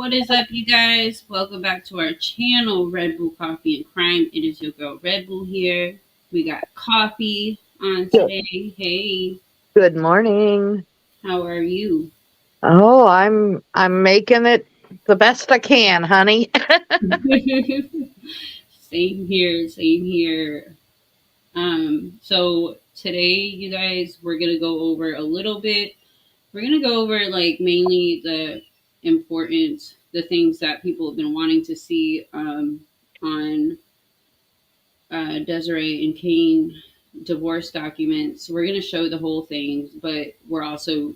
What is up, you guys? Welcome back to our channel, Red Bull Coffee and Crime. It is your girl, Red Bull, here. We got coffee on Good today. Hey, good morning. how are you? Oh, I'm making it the best I can, honey. Same here, same here. So today, you guys, we're gonna go over a little bit. We're gonna go over like mainly the things that people have been wanting to see on Desiree and Kaine divorce documents. We're going to show the whole thing, but we're also,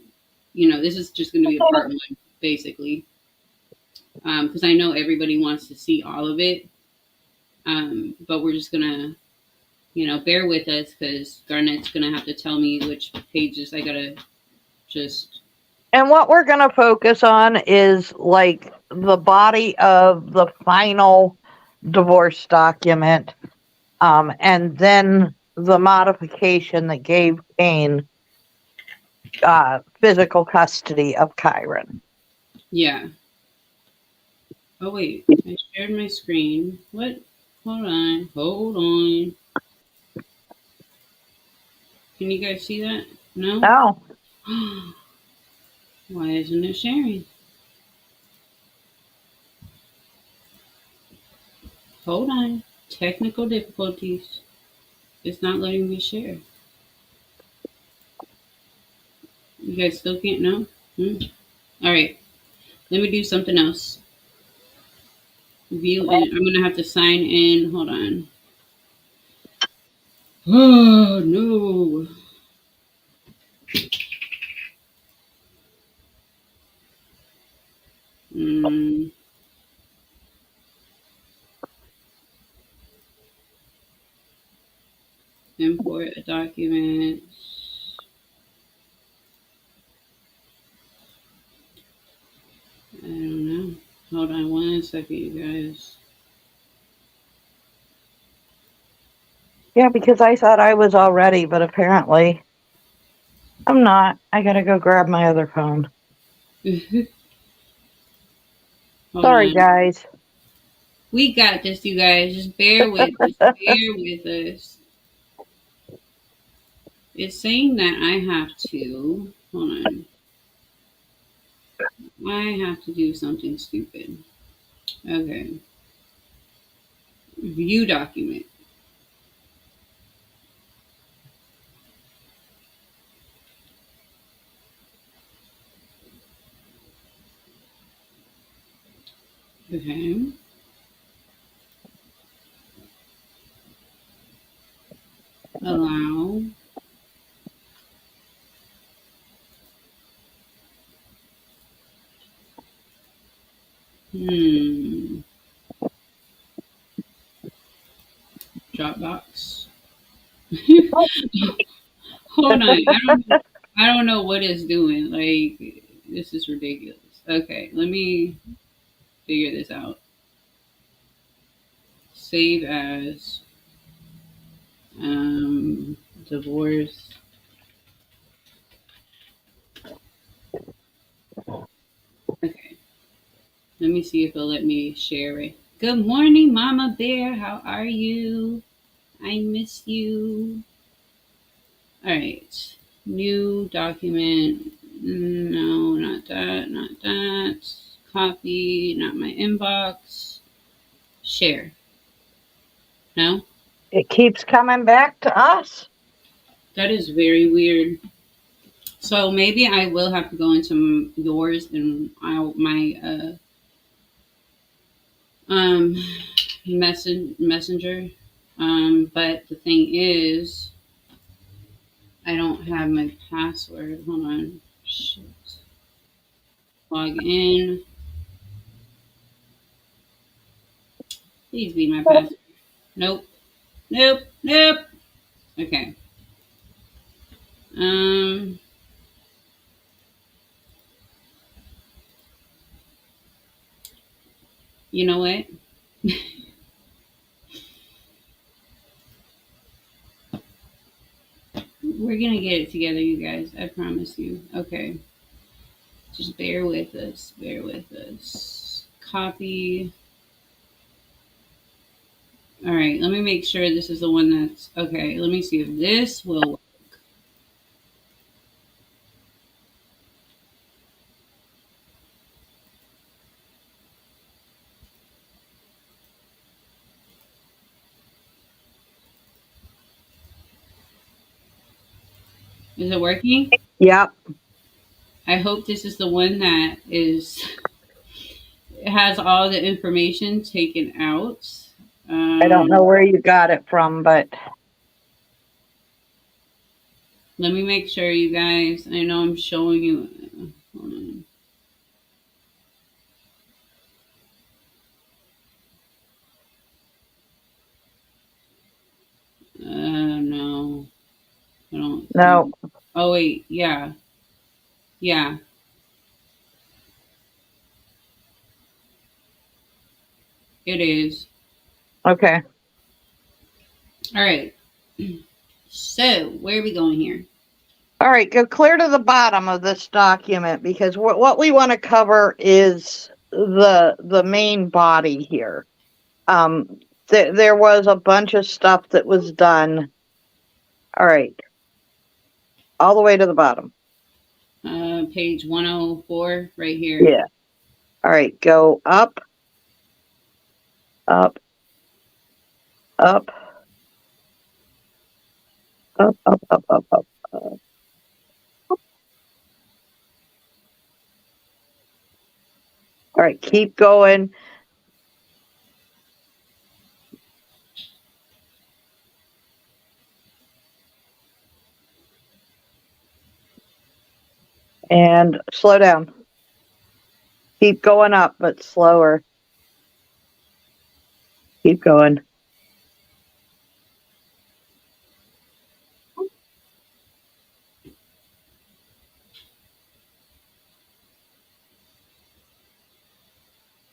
this is just going to be a part one, basically, because I know everybody wants to see all of it. But we're just going to, bear with us because Garnett's going to have to tell me which pages I got to just. And what we're going to focus on is like the body of the final divorce document, and then the modification that gave Kaine physical custody of Kyron. Yeah. Oh, wait. I shared my screen. What? Hold on. Hold on. Can you guys see that? No? Oh, Why isn't it sharing? Hold on. Technical difficulties. It's not letting me share. You guys still can't know? All right. Let me do something else. View in. I'm going to have to sign in. Hold on. Oh, no. Mm, import a document. I don't know. Hold on 1 second, you guys. yeah, because I thought I was all ready, but apparently I'm not. I got to go grab my other phone. Hold Sorry, on. guys. We got this, you guys. Just bear with us. Bear with us. It's saying that I have to. Hold on. I have to do something stupid. Okay. View document. Okay. Allow. Hmm. Dropbox. Hold on. I don't know what it's doing. Like this is ridiculous. Okay, let me figure this out. Save as divorce. Okay. Let me see if it'll let me share it. Good morning, Mama Bear. How are you? I miss you. All right. New document. No, not that. Not that. Copy. Not my inbox. Share. No? It keeps coming back to us. That is very weird. So maybe I will have to go into yours and my um messenger. But the thing is, I don't have my password. Hold on. Shit. Log in. Please be my password. Nope. Nope. Nope. Okay. Um. You know what? We're gonna get it together, you guys. I promise you. Okay. Just bear with us. Bear with us. Copy. All right, let me make sure this is the one that's okay. Let me see if this will work. Is it working? Yep. I hope this is the one that is has all the information taken out. I don't know Um, where you got it from, but Let me make sure you guys. I know I'm showing you. Hold on. No, I don't no. see. Oh wait, yeah, yeah, it is. Okay. All right. So where are we going here? All right, go clear to the bottom of this document because what we want to cover is the main body here. There was a bunch of stuff that was done. All right, all the way to the bottom. Page 104, right here. Yeah. All right, go up, up, up, up, up, up, up, up. All right, keep going. And slow down. Keep going up, but slower. Keep going.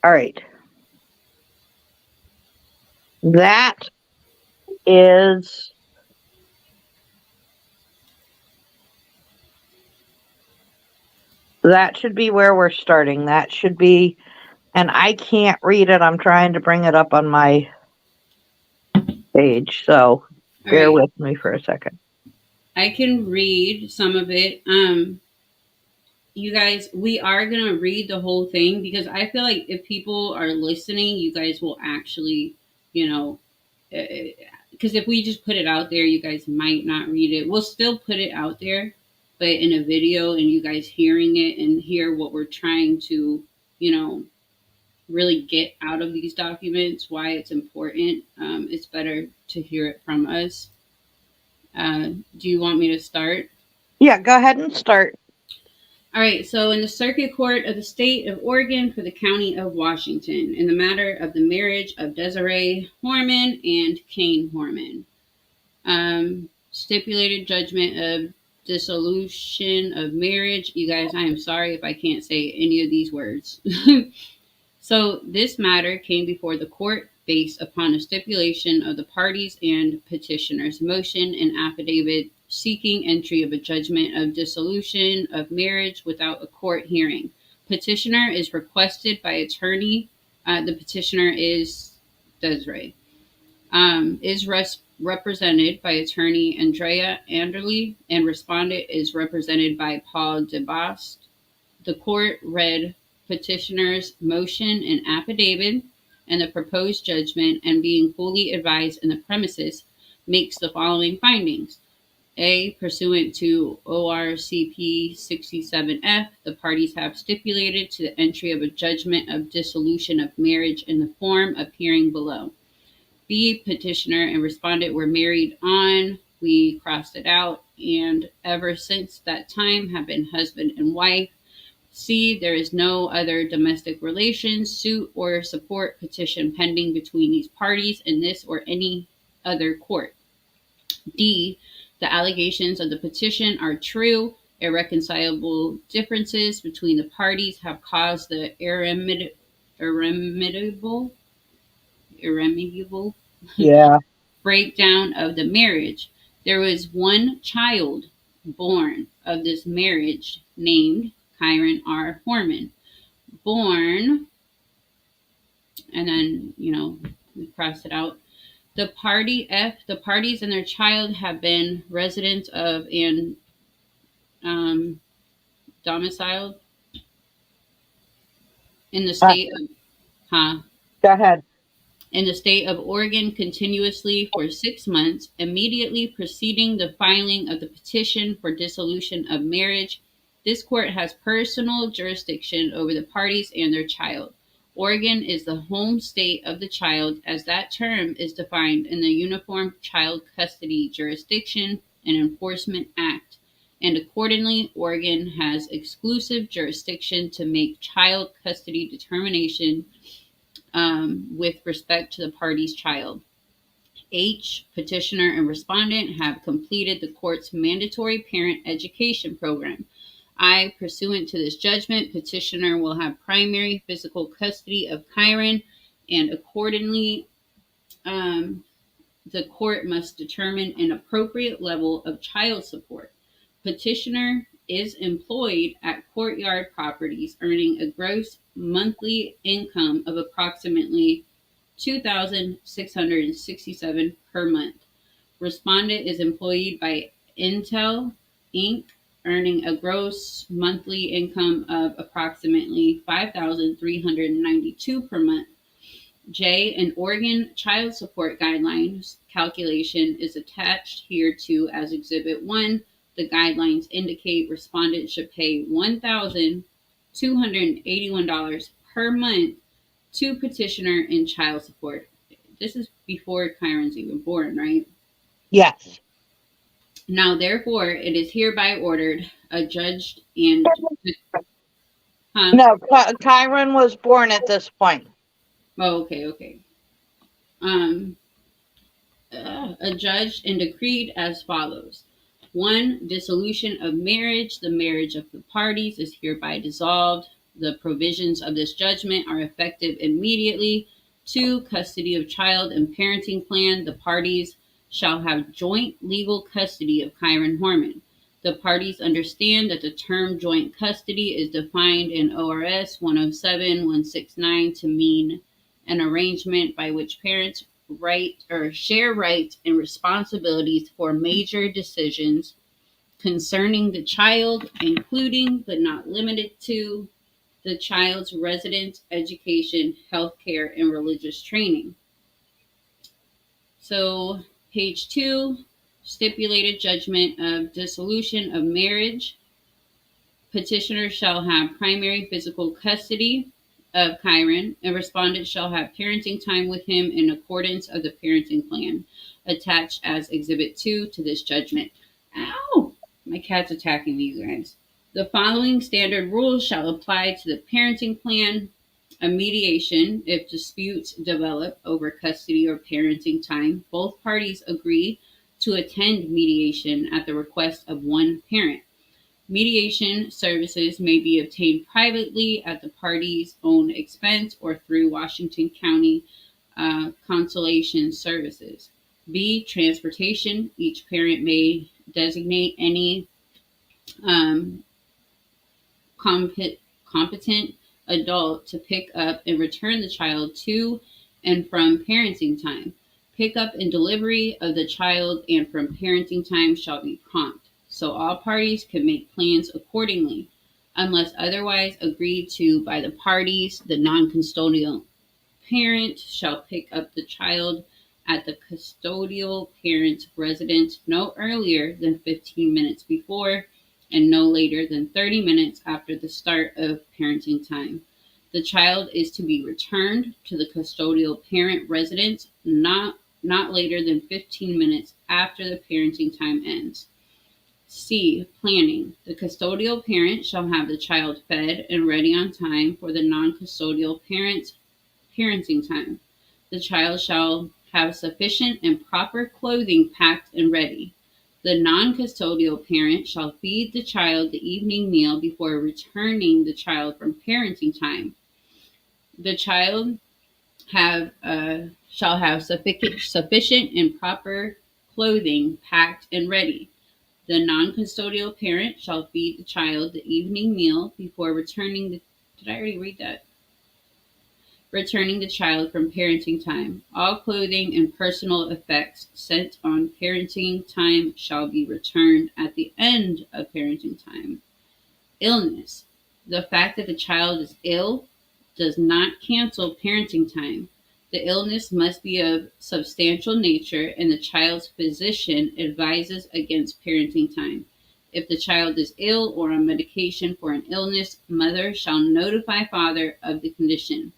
All right. That is that should be where we're starting. That should be, and I can't read it. I'm trying to bring it up on my page, so All bear right. with me for a second. I can read some of it. You guys, we are going to read the whole thing because I feel like if people are listening, you guys will actually, you know, because if we just put it out there, you guys might not read it. We'll still put it out there, but in a video and you guys hearing it and hear what we're trying to, you know, really get out of these documents, why it's important. It's better to hear it from us. Do you want me to start? Yeah, go ahead and start. All right, so in the Circuit Court of the State of Oregon for the County of Washington, in the matter of the marriage of Desiree Horman and Kaine Horman, stipulated judgment of dissolution of marriage. You guys, I am sorry if I can't say any of these words. So this matter came before the court based upon a stipulation of the parties and petitioner's motion and affidavit seeking entry of a judgment of dissolution of marriage without a court hearing. Petitioner is requested by attorney. The petitioner is Desiree. Represented by attorney Andrea Anderley, and respondent is represented by Paul DeBost. The court read petitioner's motion and affidavit and the proposed judgment, and being fully advised in the premises, makes the following findings. A. Pursuant to ORCP 67F, the parties have stipulated to the entry of a judgment of dissolution of marriage in the form appearing below. B. Petitioner and respondent were married on, we crossed it out, and ever since that time have been husband and wife. C. There is no other domestic relations, suit, or support petition pending between these parties in this or any other court. D. The allegations of the petition are true. Irreconcilable differences between the parties have caused the irremediable Yeah. breakdown of the marriage. There was one child born of this marriage named Kyron R. Horman. Born, and then, we cross it out. The parties and their child have been residents of and um, domiciled in the Uh, state of, huh? Go ahead. In the state of Oregon continuously for 6 months immediately preceding the filing of the petition for dissolution of marriage. This court has personal jurisdiction over the parties and their child. Oregon is the home state of the child, as that term is defined in the Uniform Child Custody Jurisdiction and Enforcement Act, and accordingly, Oregon has exclusive jurisdiction to make child custody determination with respect to the party's child. H. Petitioner and respondent have completed the court's mandatory parent education program. I. Pursuant to this judgment, petitioner will have primary physical custody of Kyron, and accordingly, um, the court must determine an appropriate level of child support. Petitioner is employed at Courtyard Properties, earning a gross monthly income of approximately $2,667 per month. Respondent is employed by Intel Inc., earning a gross monthly income of approximately $5,392 per month. J. An Oregon child support guidelines calculation is attached hereto as Exhibit 1. The guidelines indicate respondent should pay $1,281 per month to petitioner in child support. This is before Kyron's even born, right? Yes. Now, therefore, it is hereby ordered, adjudged, and huh? No, Kyron was born at this point. Oh, okay. Um, adjudged and decreed as follows. 1. Dissolution of marriage. The marriage of the parties is hereby dissolved. The provisions of this judgment are effective immediately. 2. Custody of child and parenting plan. The parties shall have joint legal custody of Kyron Horman. The parties understand that the term joint custody is defined in ORS 107-169 to mean an arrangement by which parents share rights and responsibilities for major decisions concerning the child, including but not limited to the child's residence, education, healthcare, and religious training. So, page 2, stipulated judgment of dissolution of marriage. Petitioner shall have primary physical custody of Kyron, and respondent shall have parenting time with him in accordance of the parenting plan attached as Exhibit 2 to this judgment. Ow! My cat's attacking me, you guys. The following standard rules shall apply to the parenting plan. A mediation, if disputes develop over custody or parenting time, both parties agree to attend mediation at the request of one parent. Mediation services may be obtained privately at the party's own expense or through Washington County Consolation Services. B. Transportation. Each parent may designate any competent adult to pick up and return the child to and from parenting time. Pickup and delivery of the child and from parenting time shall be prompt, so all parties can make plans accordingly. Unless otherwise agreed to by the parties, the non-custodial parent shall pick up the child at the custodial parent's residence no earlier than 15 minutes before and no later than 30 minutes after the start of parenting time. The child is to be returned to the custodial parent residence not later than 15 minutes after the parenting time ends. C. Planning. The custodial parent shall have the child fed and ready on time for the non-custodial parent's parenting time. The child shall have sufficient and proper clothing packed and ready. The non-custodial parent shall feed the child the evening meal before returning the child from parenting time. The child shall have sufficient and proper clothing packed and ready. The non-custodial parent shall feed the child the evening meal before returning the did I already read that? Returning the child from parenting time. All clothing and personal effects sent on parenting time shall be returned at the end of parenting time. Illness. The fact that the child is ill does not cancel parenting time. The illness must be of substantial nature, and the child's physician advises against parenting time. If the child is ill or on medication for an illness, mother shall notify father of the condition.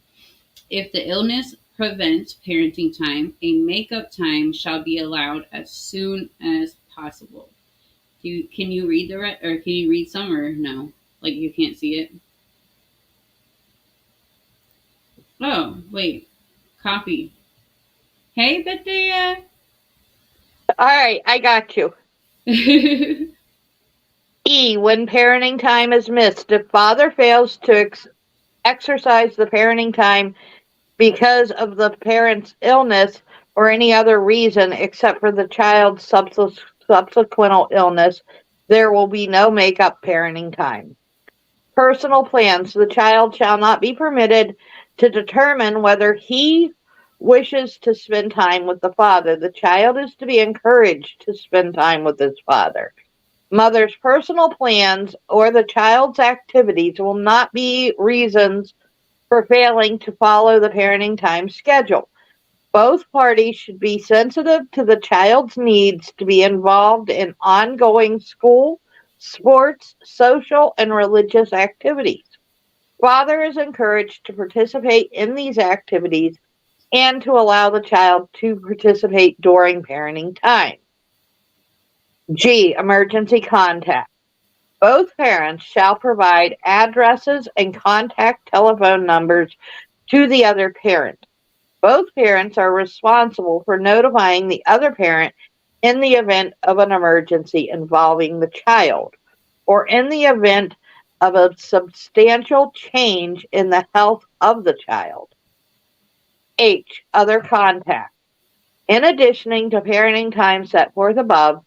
If the illness prevents parenting time, a make-up time shall be allowed as soon as possible. Can you read the or can you read some or no? Like you can't see it. Oh wait, copy. Hey, Bethia. All right, I got you. E. When parenting time is missed, if father fails to exercise the parenting time because of the parent's illness or any other reason except for the child's subsequent illness, there will be no make-up parenting time. Personal plans. The child shall not be permitted to determine whether he wishes to spend time with the father. The child is to be encouraged to spend time with his father. Mother's personal plans or the child's activities will not be reasons for failing to follow the parenting time schedule. Both parties should be sensitive to the child's needs to be involved in ongoing school, sports, social, and religious activities. Father is encouraged to participate in these activities and to allow the child to participate during parenting time. G. Emergency contact. Both parents shall provide addresses and contact telephone numbers to the other parent. Both parents are responsible for notifying the other parent in the event of an emergency involving the child or in the event of a substantial change in the health of the child. H. Other contact. In addition to parenting time set forth above,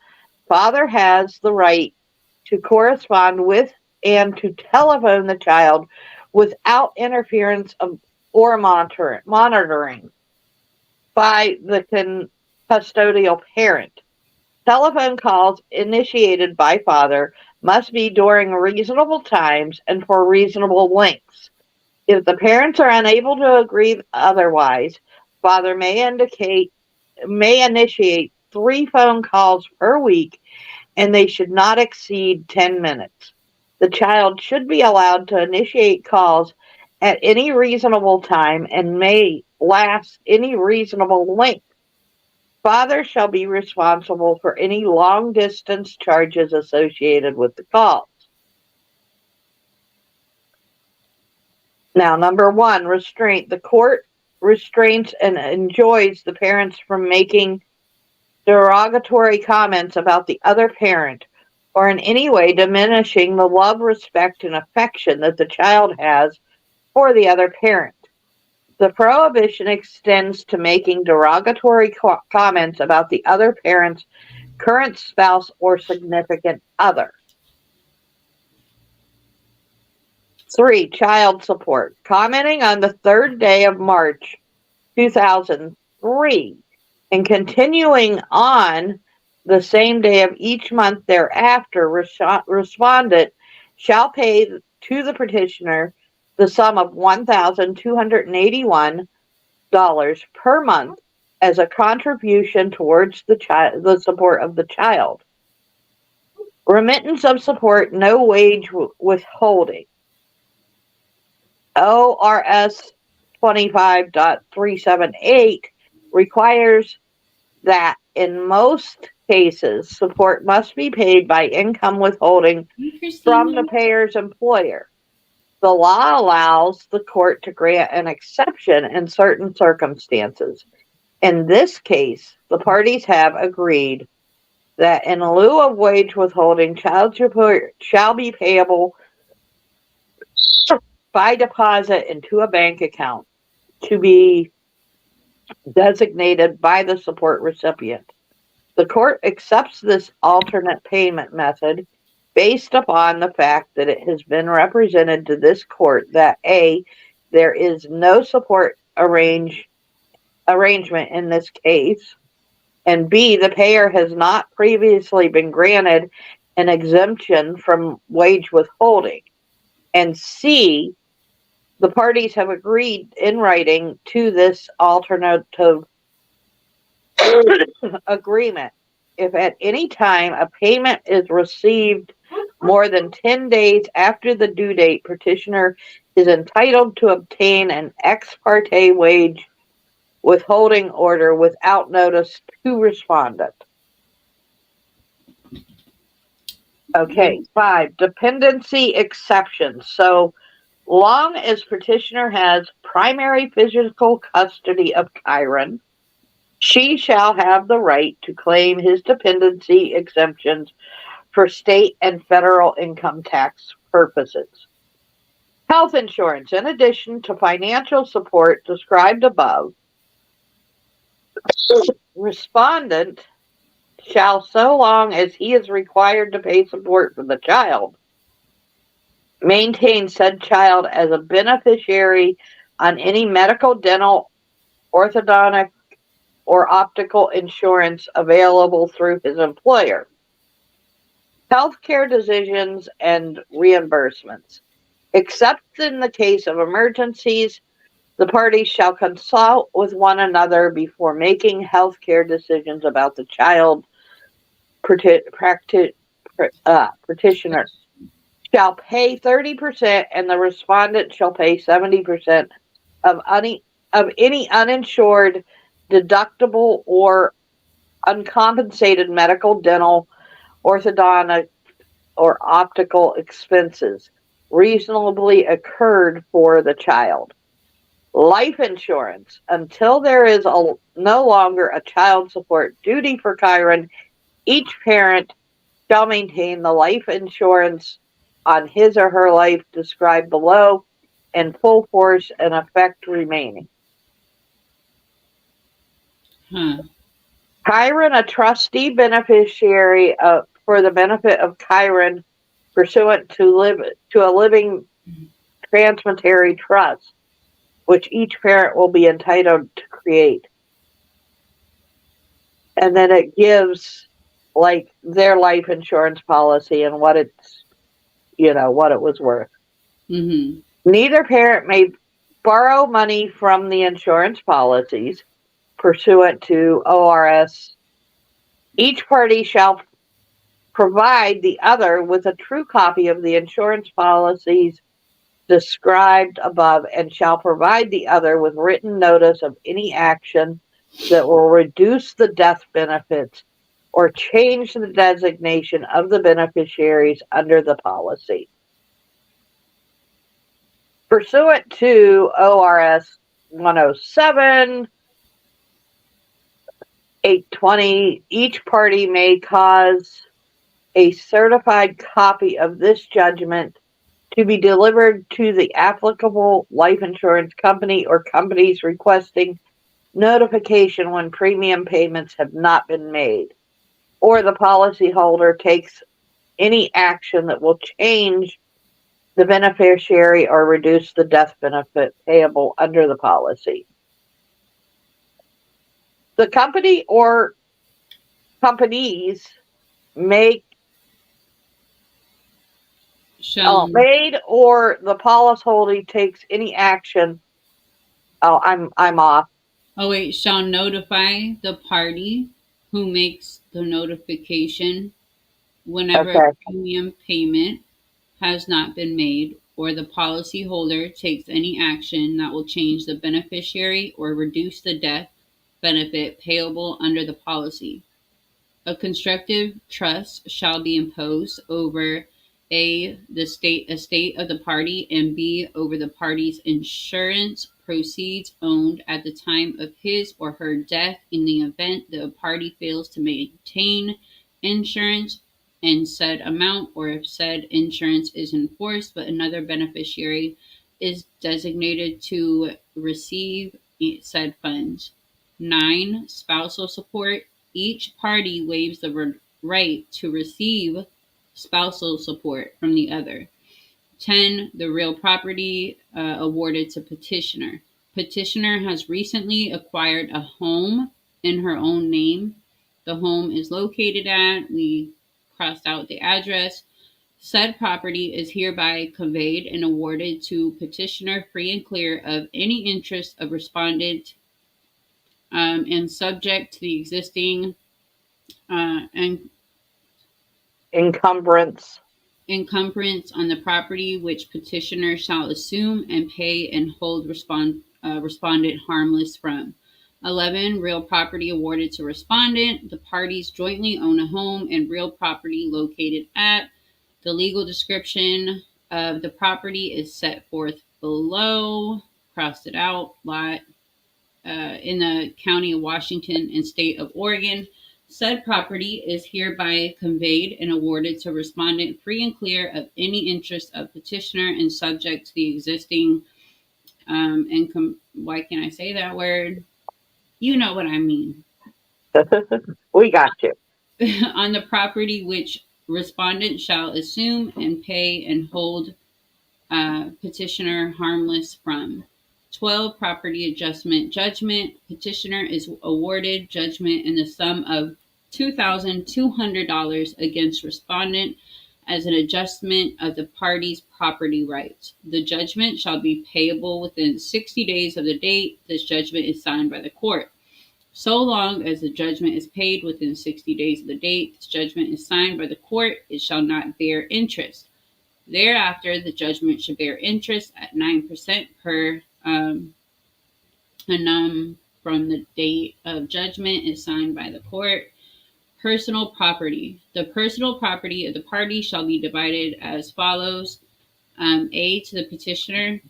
father has the right to correspond with and to telephone the child without interference or monitoring by the custodial parent. Telephone calls initiated by father must be during reasonable times and for reasonable lengths. If the parents are unable to agree otherwise, father may initiate 3 phone calls per week, and they should not exceed 10 minutes. The child should be allowed to initiate calls at any reasonable time and may last any reasonable length. Father shall be responsible for any long-distance charges associated with the calls. Now, number 1, restraint. The court restrains and enjoins the parents from making derogatory comments about the other parent or in any way diminishing the love, respect, and affection that the child has for the other parent. The prohibition extends to making derogatory comments about the other parent's current spouse or significant other. 3. Child support. Commenting on the 3rd day of March 2003 and continuing on the same day of each month thereafter, respondent shall pay to the petitioner the sum of $1,281 per month as a contribution towards the support of the child. Remittance of support, no wage withholding. ORS 25.378 requires that in most cases, support must be paid by income withholding from the payer's employer. The law allows the court to grant an exception in certain circumstances. In this case, the parties have agreed that in lieu of wage withholding, child support shall be payable by deposit into a bank account to be designated by the support recipient. The court accepts this alternate payment method based upon the fact that it has been represented to this court that A, there is no support arrangement in this case, and B, the payer has not previously been granted an exemption from wage withholding, and C, the parties have agreed in writing to this alternative agreement. If at any time a payment is received more than 10 days after the due date, petitioner is entitled to obtain an ex parte wage withholding order without notice to respondent. Okay, 5, dependency exceptions. So long as petitioner has primary physical custody of Kyron, she shall have the right to claim his dependency exemptions for state and federal income tax purposes. Health insurance, in addition to financial support described above, respondent shall, so long as he is required to pay support for the child, maintain said child as a beneficiary on any medical, dental, orthodontic, or optical insurance available through his employer. Healthcare decisions and reimbursements. Except in the case of emergencies, the parties shall consult with one another before making healthcare decisions about the child. Petitioner shall pay 30% and the respondent shall pay 70% of any uninsured, deductible, or uncompensated medical, dental, orthodontic, or optical expenses reasonably occurred for the child. Life insurance. Until there is no longer a child support duty for Kyron, each parent shall maintain the life insurance on his or her life described below in full force and effect remaining. Kyron, a trustee beneficiary for the benefit of Kyron pursuant to a living transmitary trust, which each parent will be entitled to create. And then it gives like their life insurance policy and what it's, what it was worth. Mm-hmm. Neither parent may borrow money from the insurance policies pursuant to ORS. Each party shall provide the other with a true copy of the insurance policies described above and shall provide the other with written notice of any action that will reduce the death benefits or change the designation of the beneficiaries under the policy. Pursuant to ORS 107, 820, each party may cause a certified copy of this judgment to be delivered to the applicable life insurance company or companies requesting notification when premium payments have not been made, or the policyholder takes any action that will change the beneficiary or reduce the death benefit payable under the policy. The company or companies made or the policyholder takes any action. Oh, I'm off. Oh wait, shall notify the party who makes the notification whenever a premium payment has not been made or the policyholder takes any action that will change the beneficiary or reduce the death benefit payable under the policy. A constructive trust shall be imposed over A, the estate of the party, and B, over the party's insurance proceeds owned at the time of his or her death in the event the party fails to maintain insurance in said amount, or if said insurance is enforced but another beneficiary is designated to receive said funds. 9. Spousal support. Each party waives the right to receive spousal support from the other. 10. The real property awarded to petitioner. Petitioner has recently acquired a home in her own name. The home is located at, we crossed out the address. Said property is hereby conveyed and awarded to petitioner free and clear of any interest of respondent and subject to the existing and Encumbrance. encumbrance on the property which petitioner shall assume and pay and hold respondent harmless from. 11. Real property awarded to respondent. The parties jointly own a home and real property located at. The legal description of the property is set forth below. Crossed it out. Lot in the county of Washington and state of Oregon. Said property is hereby conveyed and awarded to respondent free and clear of any interest of petitioner and subject to the existing why can't I say that word? You know what I mean. We got you. On the property which respondent shall assume and pay and hold petitioner harmless from. 12. Property adjustment judgment. Petitioner is awarded judgment in the sum of $2,200 against respondent as an adjustment of the party's property rights. The judgment shall be payable within 60 days of the date this judgment is signed by the court. So long as the judgment is paid within 60 days of the date this judgment is signed by the court, it shall not bear interest. Thereafter, the judgment should bear interest at 9% per annum from the date of judgment is signed by the court. Personal property. The personal property of the party shall be divided as follows. A, to the petitioner.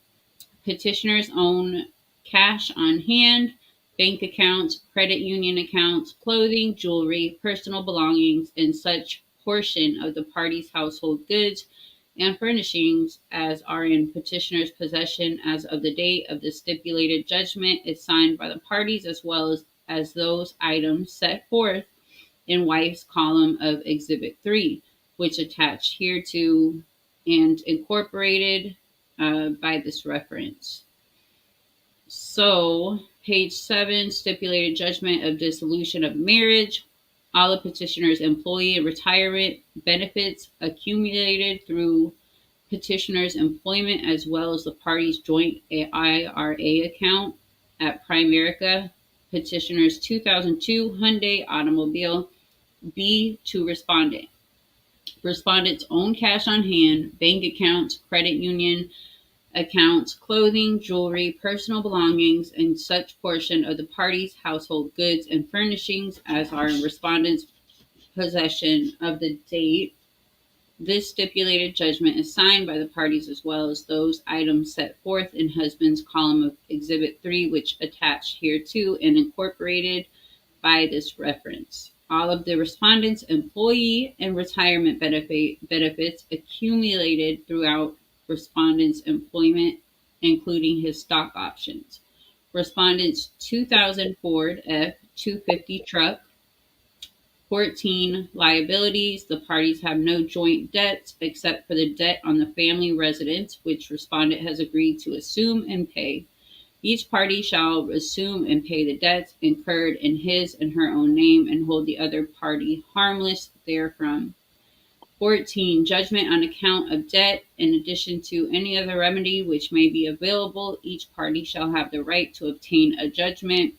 Petitioner's own cash on hand, bank accounts, credit union accounts, clothing, jewelry, personal belongings, and such portion of the party's household goods and furnishings as are in petitioner's possession as of the date of the stipulated judgment is signed by the parties as well as those items set forth in wife's column of Exhibit 3, which attached hereto and incorporated by this reference. So, page 7, stipulated judgment of dissolution of marriage. All the petitioner's employee and retirement benefits accumulated through petitioner's employment as well as the party's joint IRA account at Primerica. Petitioner's 2002 Hyundai automobile. B, to respondent. Respondent's own cash on hand, bank accounts, credit union accounts, clothing, jewelry, personal belongings, and such portion of the party's household goods and furnishings as are in respondent's possession of the date this stipulated judgment is signed by the parties as well as those items set forth in husband's column of Exhibit 3, which attached hereto and incorporated by this reference. All of the respondent's employee and retirement benefits accumulated throughout respondent's employment, including his stock options. Respondent's 2000 Ford F-250 truck. 14. Liabilities. The parties have no joint debts except for the debt on the family residence, which respondent has agreed to assume and pay. Each party shall assume and pay the debts incurred in his and her own name and hold the other party harmless therefrom. 14. Judgment on account of debt. In addition to any other remedy which may be available, each party shall have the right to obtain a judgment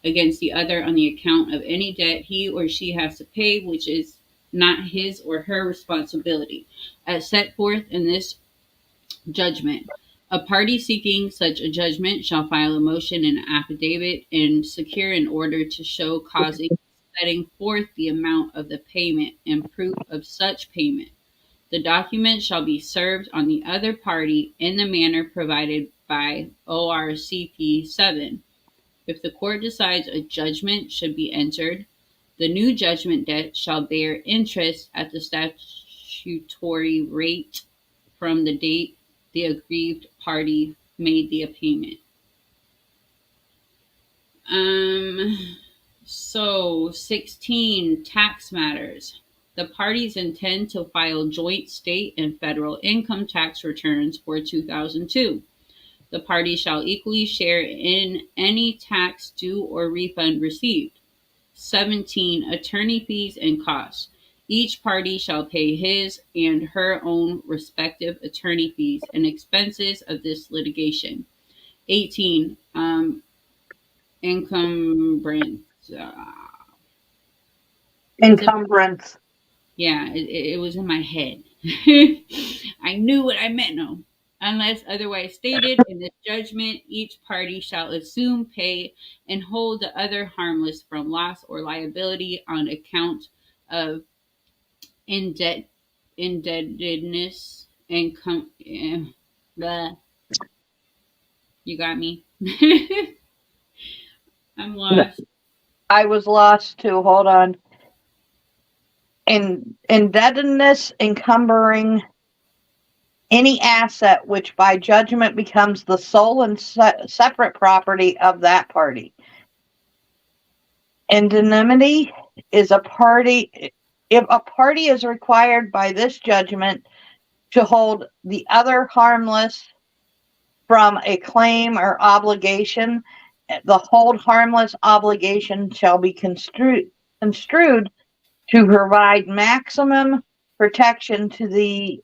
against the other on the account of any debt he or she has to pay, which is not his or her responsibility, as set forth in this judgment. A party seeking such a judgment shall file a motion and affidavit and secure an order to show causing setting forth the amount of the payment and proof of such payment. The document shall be served on the other party in the manner provided by ORCP 7. If the court decides a judgment should be entered, the new judgment debt shall bear interest at the statutory rate from the date the aggrieved party made the payment. So, 16, tax matters. The parties intend to file joint state and federal income tax returns for 2002. The parties shall equally share in any tax due or refund received. 17, attorney fees and costs. Each party shall pay his and her own respective attorney fees and expenses of this litigation. 18, encumbrance. Was it? Encumbrance. Yeah, it was in my head. I knew what I meant. No. Unless otherwise stated in this judgment, each party shall assume, pay, and hold the other harmless from loss or liability on account of indebt, indebtedness and blah. You got me. I'm lost. I was lost too. Hold on. Indebtedness encumbering any asset which by judgment becomes the sole and separate property of that party. Indemnity is a party if a party is required by this judgment to hold the other harmless from a claim or obligation, the hold harmless obligation shall be construed to provide maximum protection to the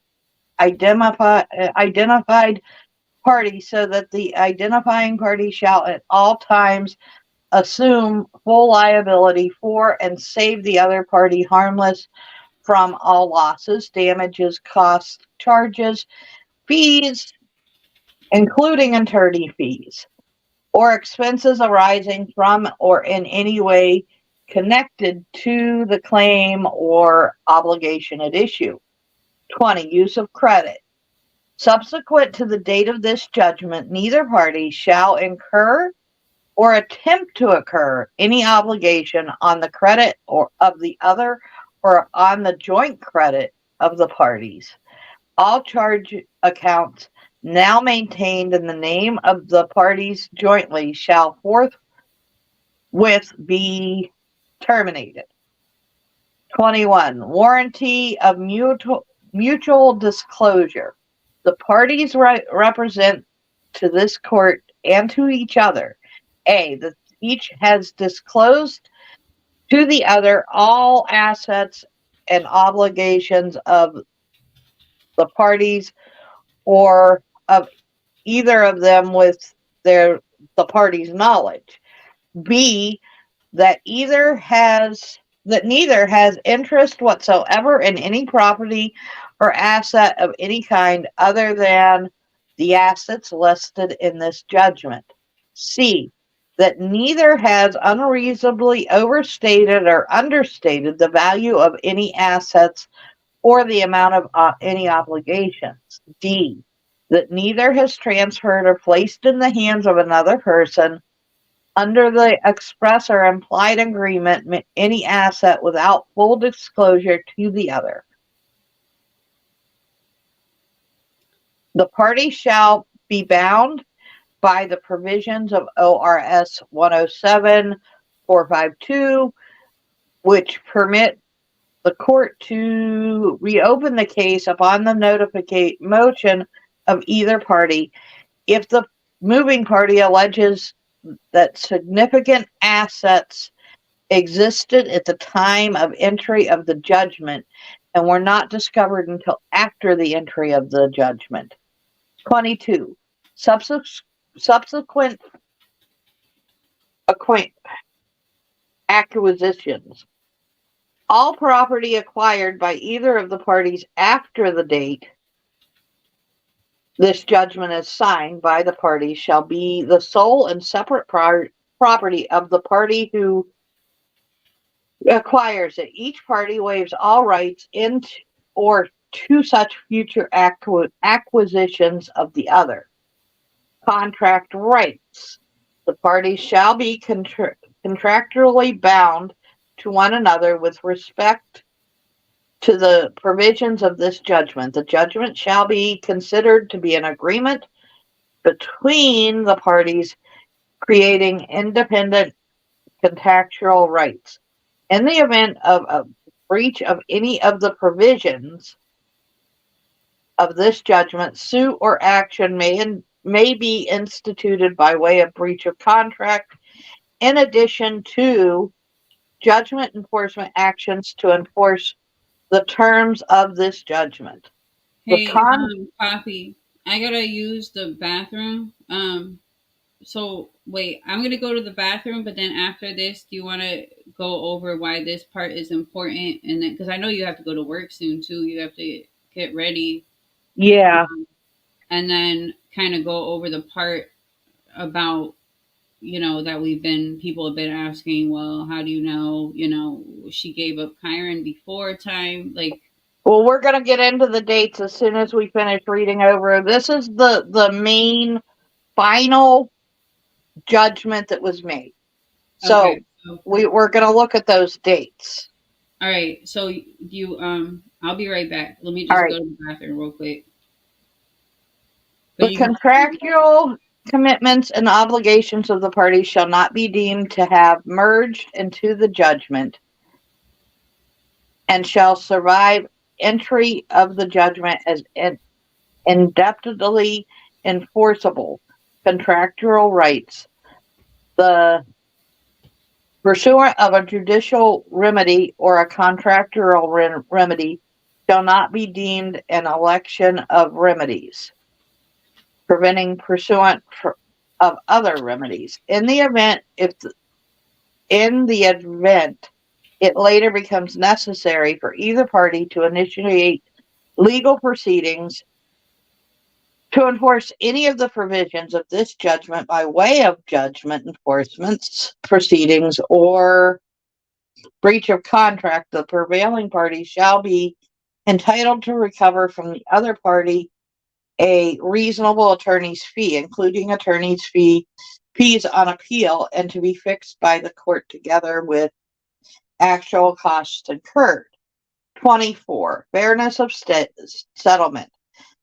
identified party, so that the identifying party shall at all times assume full liability for and save the other party harmless from all losses, damages, costs, charges, fees, including attorney fees, or expenses arising from or in any way connected to the claim or obligation at issue. 20. Use of credit. Subsequent to the date of this judgment, neither party shall incur or attempt to incur any obligation on the credit or of the other or on the joint credit of the parties. All charge accounts now maintained in the name of the parties jointly shall forthwith be terminated. 21. Warranty of mutual disclosure. The parties represent to this court and to each other, A, that each has disclosed to the other all assets and obligations of the parties or of either of them with the party's knowledge. B, that neither has interest whatsoever in any property or asset of any kind other than the assets listed in this judgment. C, that neither has unreasonably overstated or understated the value of any assets or the amount of any obligations. D, that neither has transferred or placed in the hands of another person under the express or implied agreement any asset without full disclosure to the other. The party shall be bound by the provisions of ORS 107-452, which permit the court to reopen the case upon the motion of either party if the moving party alleges that significant assets existed at the time of entry of the judgment and were not discovered until after the entry of the judgment. 22. Subsequent acquisitions. All property acquired by either of the parties after the date this judgment is signed by the parties shall be the sole and separate property of the party who acquires it. Each party waives all rights into or to such future acquisitions of the other. Contract rights. The parties shall be contractually bound to one another with respect to the provisions of this judgment. The judgment shall be considered to be an agreement between the parties creating independent contractual rights. In the event of a breach of any of the provisions of this judgment, suit or action may be instituted by way of breach of contract, in addition to judgment enforcement actions to enforce the terms of this judgment. The Hey, con Poppy, I gotta use the bathroom. So wait, I'm gonna go to the bathroom, but then after this, do you want to go over why this part is important? And then, because I know you have to go to work soon too, you have to get ready, Yeah. and then kind of go over the part about that people have been asking. Well, how do you know? She gave up Kyron before time, like. Well, we're going to get into the dates as soon as we finish reading over. This is the main final judgment that was made. So Okay. So, we're going to look at those dates. all right. So you I'll be right back. Let me All just right. go to the bathroom real quick. But The you can. contractual commitments and obligations of the parties shall not be deemed to have merged into the judgment and shall survive entry of the judgment as indefinitely enforceable contractual rights. The pursuant of a judicial remedy or a contractual remedy shall not be deemed an election of remedies, preventing pursuant of other remedies. In the event it later becomes necessary for either party to initiate legal proceedings to enforce any of the provisions of this judgment by way of judgment enforcement proceedings or breach of contract, the prevailing party shall be entitled to recover from the other party a reasonable attorney's fee, including fees on appeal, and to be fixed by the court together with actual costs incurred. 24. Fairness of settlement.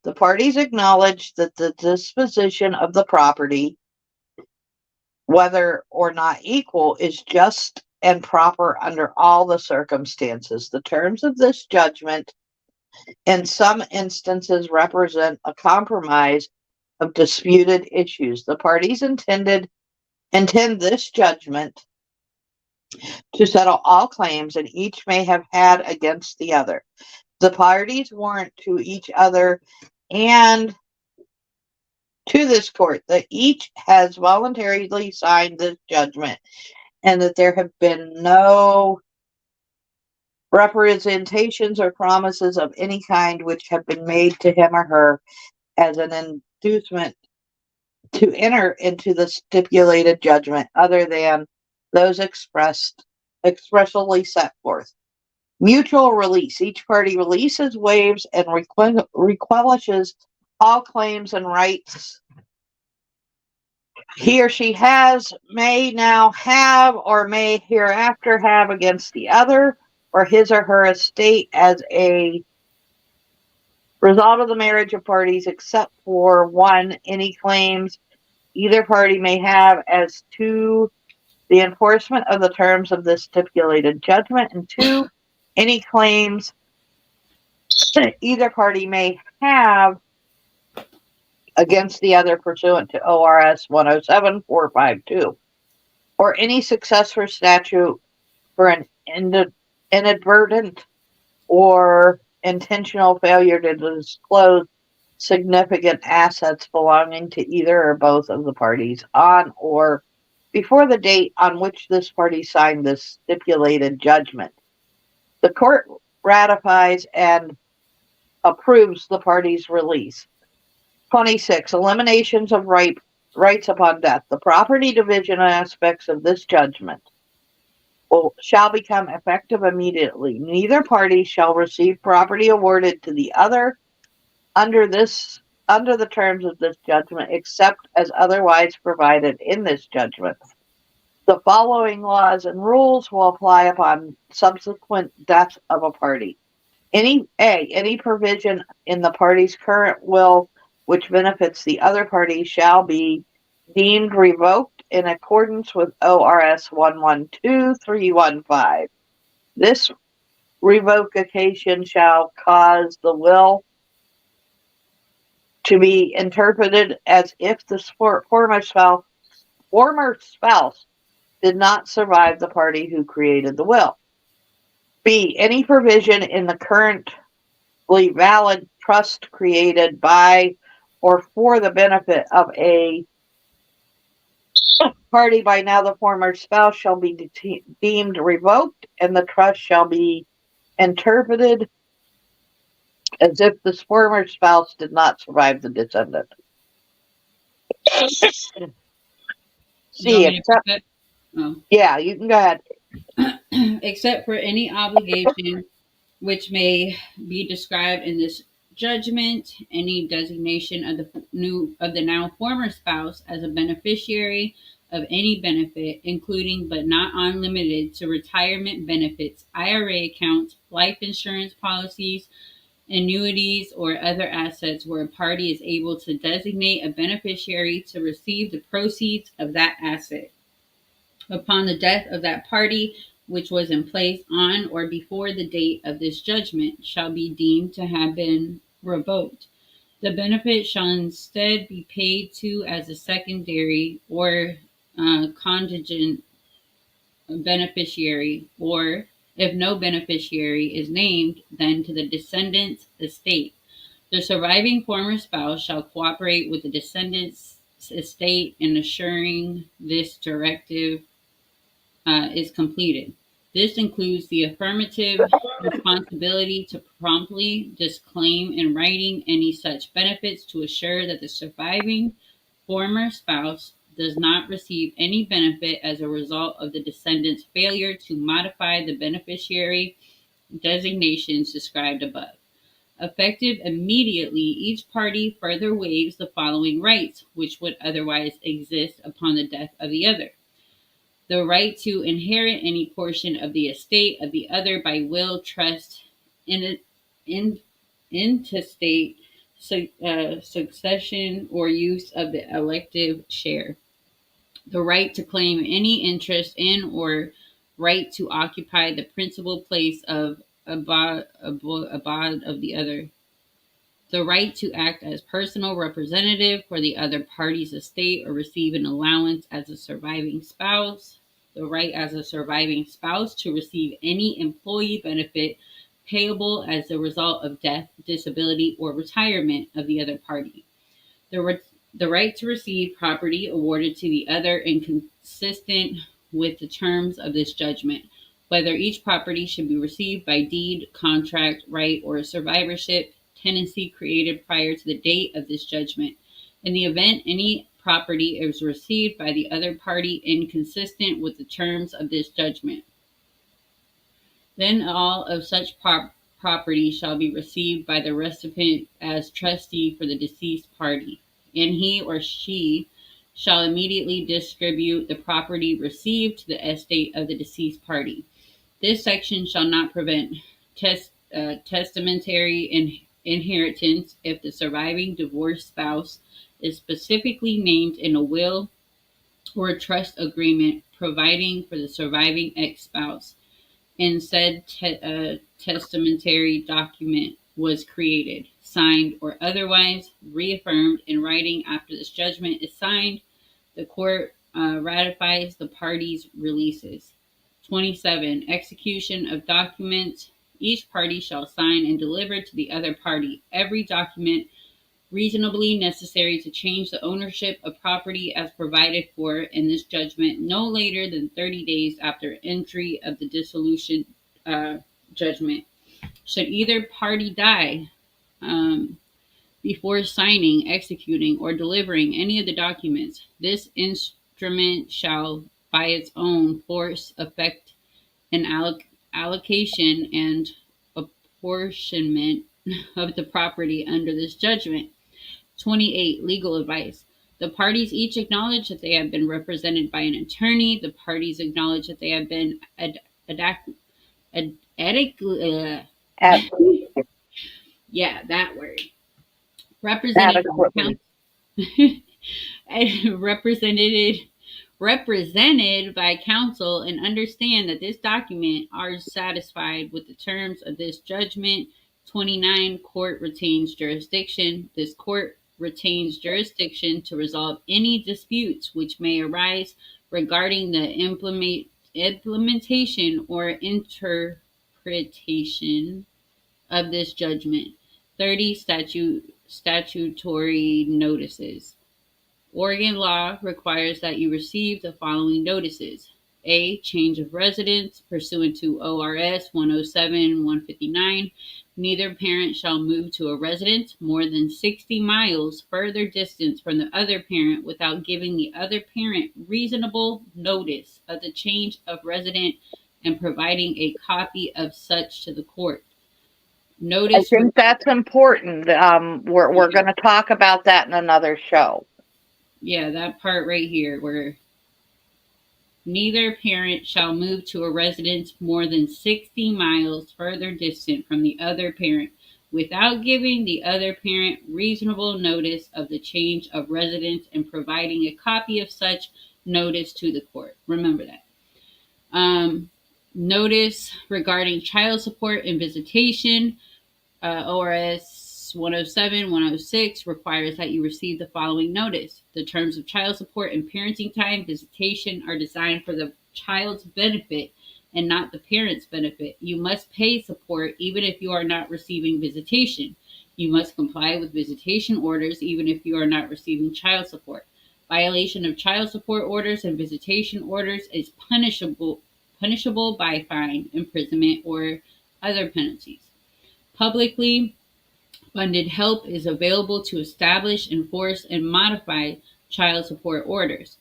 The parties acknowledge that the disposition of the property, whether or not equal, is just and proper under all the circumstances. The terms of this judgment, in some instances, represent a compromise of disputed issues. The parties intend this judgment to settle all claims and each may have had against the other. The parties warrant to each other and to this court that each has voluntarily signed this judgment and that there have been no representations or promises of any kind which have been made to him or her as an inducement to enter into the stipulated judgment other than those expressly set forth. Mutual release. Each party releases, waives, and relinquishes all claims and rights he or she may now have, or may hereafter have against the other, or his or her estate as a result of the marriage of parties, except for one, any claims either party may have as to the enforcement of the terms of this stipulated judgment, and two, any claims either party may have against the other pursuant to ORS 107452, or any successor statute for an inadvertent or intentional failure to disclose significant assets belonging to either or both of the parties on or before the date on which this party signed this stipulated judgment. The court ratifies and approves the party's release. 26. Eliminations of rights upon death. The property division aspects of this judgment shall become effective immediately. Neither party shall receive property awarded to the other under the terms of this judgment, except as otherwise provided in this judgment. The following laws and rules will apply upon subsequent death of a party. Any provision in the party's current will which benefits the other party shall be deemed revoked in accordance with ORS 112315. This revocation shall cause the will to be interpreted as if the former spouse did not survive the party who created the will. B. Any provision in the currently valid trust created by or for the benefit of a party by now the former spouse shall be deemed revoked, and the trust shall be interpreted as if the former spouse did not survive the descendant. You want C. me to pick Except, that? Oh. yeah, you can go ahead. Except for any obligation which may be described in this judgment, any designation of the now former spouse as a beneficiary of any benefit, including but not unlimited to retirement benefits, IRA accounts, life insurance policies, annuities, or other assets where a party is able to designate a beneficiary to receive the proceeds of that asset upon the death of that party which was in place on or before the date of this judgment shall be deemed to have been revoked. The benefit shall instead be paid to as a secondary or contingent beneficiary, or if no beneficiary is named, then to the descendant's estate. The surviving former spouse shall cooperate with the descendant's estate in assuring this directive is completed. This includes the affirmative responsibility to promptly disclaim in writing any such benefits to assure that the surviving former spouse does not receive any benefit as a result of the descendant's failure to modify the beneficiary designations described above. Effective immediately, each party further waives the following rights, which would otherwise exist upon the death of the other: the right to inherit any portion of the estate of the other by will, trust, in, in intestate, succession, or use of the elective share; the right to claim any interest in or right to occupy the principal place of abode of the other; the right to act as personal representative for the other party's estate or receive an allowance as a surviving spouse; the right as a surviving spouse to receive any employee benefit payable as a result of death, disability, or retirement of the other party; the right to receive property awarded to the other inconsistent with the terms of this judgment, whether each property should be received by deed, contract, right, or a survivorship tenancy created prior to the date of this judgment. In the event any property is received by the other party inconsistent with the terms of this judgment, then all of such property shall be received by the recipient as trustee for the deceased party, and he or she shall immediately distribute the property received to the estate of the deceased party. This section shall not prevent testamentary inheritance if the surviving divorced spouse is specifically named in a will or a trust agreement providing for the surviving ex-spouse, and said testamentary document was created, signed, or otherwise reaffirmed in writing after this judgment is signed. The court ratifies the parties' releases. 27. Execution of documents. Each party shall sign and deliver to the other party every document reasonably necessary to change the ownership of property as provided for in this judgment no later than 30 days after entry of the dissolution judgment. Should either party die before signing, executing, or delivering any of the documents, this instrument shall, by its own force, effect an allocation and apportionment of the property under this judgment. 28. Legal advice. The parties each acknowledge that they have been represented by an attorney. The parties acknowledge that they have been At, yeah, that word. Represented by adequately. counsel. Represented represented by counsel and understand that this document are satisfied with the terms of this judgment. 29. Court retains jurisdiction. This court retains jurisdiction to resolve any disputes which may arise regarding the implementation or interpretation of this judgment. 30. Statutory notices. Oregon law requires that you receive the following notices. A. Change of residence pursuant to ORS 107-159. Neither parent shall move to a residence more than 60 miles further distance from the other parent without giving the other parent reasonable notice of the change of residence and providing a copy of such to the court. I Notice. think that's important. We're Yeah. going to talk about that in another show. Yeah, that part right here where neither parent shall move to a residence more than 60 miles further distant from the other parent without giving the other parent reasonable notice of the change of residence and providing a copy of such notice to the court. Remember that. Notice regarding child support and visitation. ORS 107-106 requires that you receive the following notice. The terms of child support and parenting time visitation are designed for the child's benefit and not the parent's benefit. You must pay support even if you are not receiving visitation. You must comply with visitation orders even if you are not receiving child support. Violation of child support orders and visitation orders is punishable by fine, imprisonment, or other penalties. Publicly funded help is available to establish, enforce, and modify child support orders.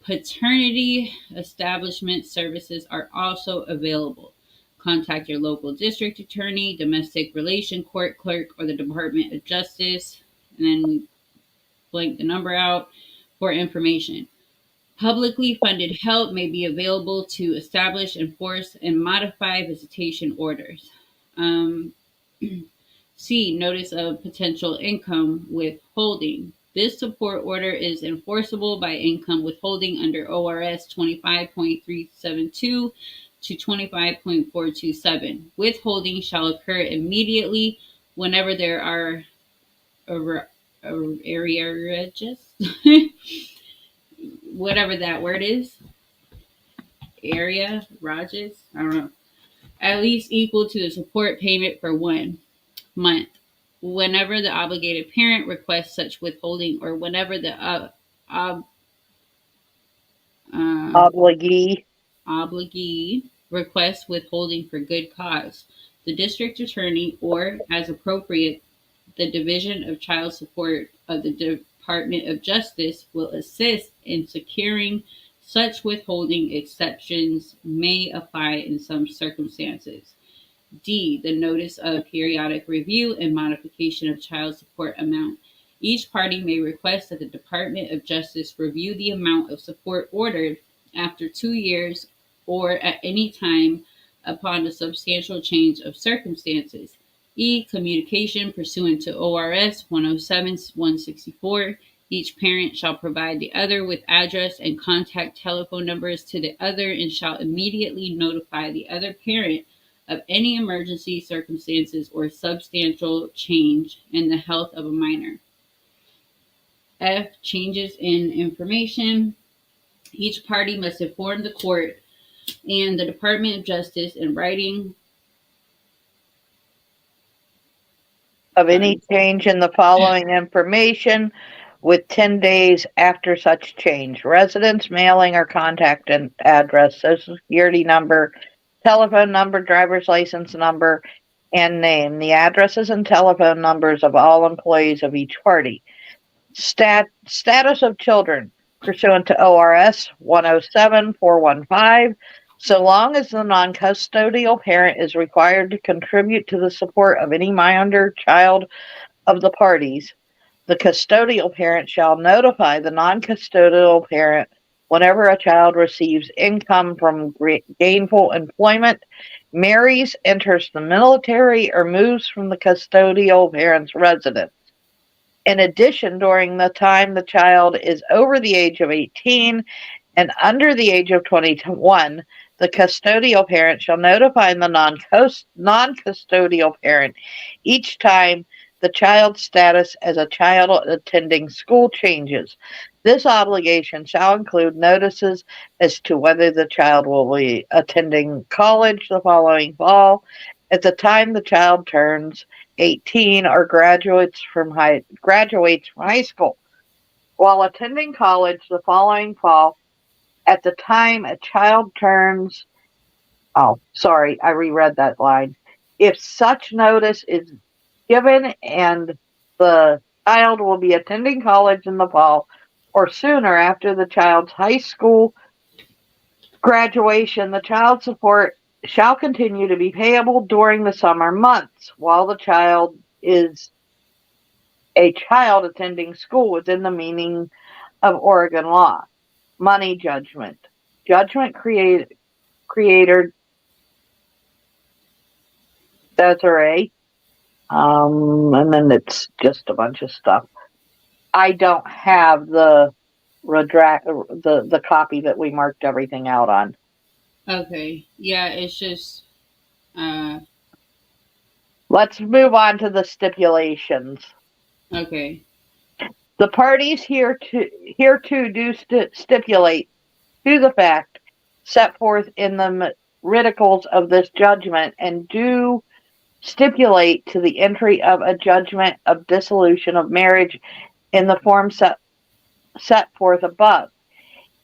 Paternity establishment services are also available. Contact your local district attorney, domestic relation court clerk, or the Department of Justice, and then we blank the number out for information. Publicly funded help may be available to establish, enforce, and modify visitation orders. C. Notice of potential income withholding. This support order is enforceable by income withholding under ORS 25.372 to 25.427. Withholding shall occur immediately whenever there are arrearages, whatever that word is, rages, I don't know, at least equal to the support payment for 1 month. Whenever the obligated parent requests such withholding or whenever the obligee requests withholding for good cause, the district attorney or, as appropriate, the Division of Child Support of the Department of Justice will assist in securing such withholding. Exceptions may apply in some circumstances. D. The notice of periodic review and modification of child support amount. Each party may request that the Department of Justice review the amount of support ordered after 2 years or at any time upon a substantial change of circumstances. E. Communication pursuant to ORS 107-164. Each parent shall provide the other with address and contact telephone numbers to the other and shall immediately notify the other parent of any emergency circumstances or substantial change in the health of a minor. F. Changes in information. Each party must inform the court and the Department of Justice in writing of any change in the following information with 10 days after such change: residence, mailing, or contact and address, social security number, telephone number, driver's license number, and name, the addresses and telephone numbers of all employees of each party. Status of children pursuant to ORS 107-415, so long as the non-custodial parent is required to contribute to the support of any minor child of the parties, the custodial parent shall notify the non-custodial parent whenever a child receives income from gainful employment, marries, enters the military, or moves from the custodial parent's residence. In addition, during the time the child is over the age of 18 and under the age of 21, the custodial parent shall notify the non-custodial parent each time the child's status as a child attending school changes. This obligation shall include notices as to whether the child will be attending college the following fall, at the time the child turns 18 or graduates from high school, while attending college the following fall, at the time a child turns, oh, sorry, I reread that line. If such notice is given and the child will be attending college in the fall or sooner after the child's high school graduation, the child support shall continue to be payable during the summer months while the child is a child attending school within the meaning of Oregon law. Money judgment. Judgment creator Desiree. And then it's just a bunch of stuff. I don't have the copy that we marked everything out on. Okay. Yeah, it's just uh Let's move on to the stipulations. okay. The parties hereto do stipulate to the fact set forth in the ridicles of this judgment, and do stipulate to the entry of a judgment of dissolution of marriage in the form set forth above.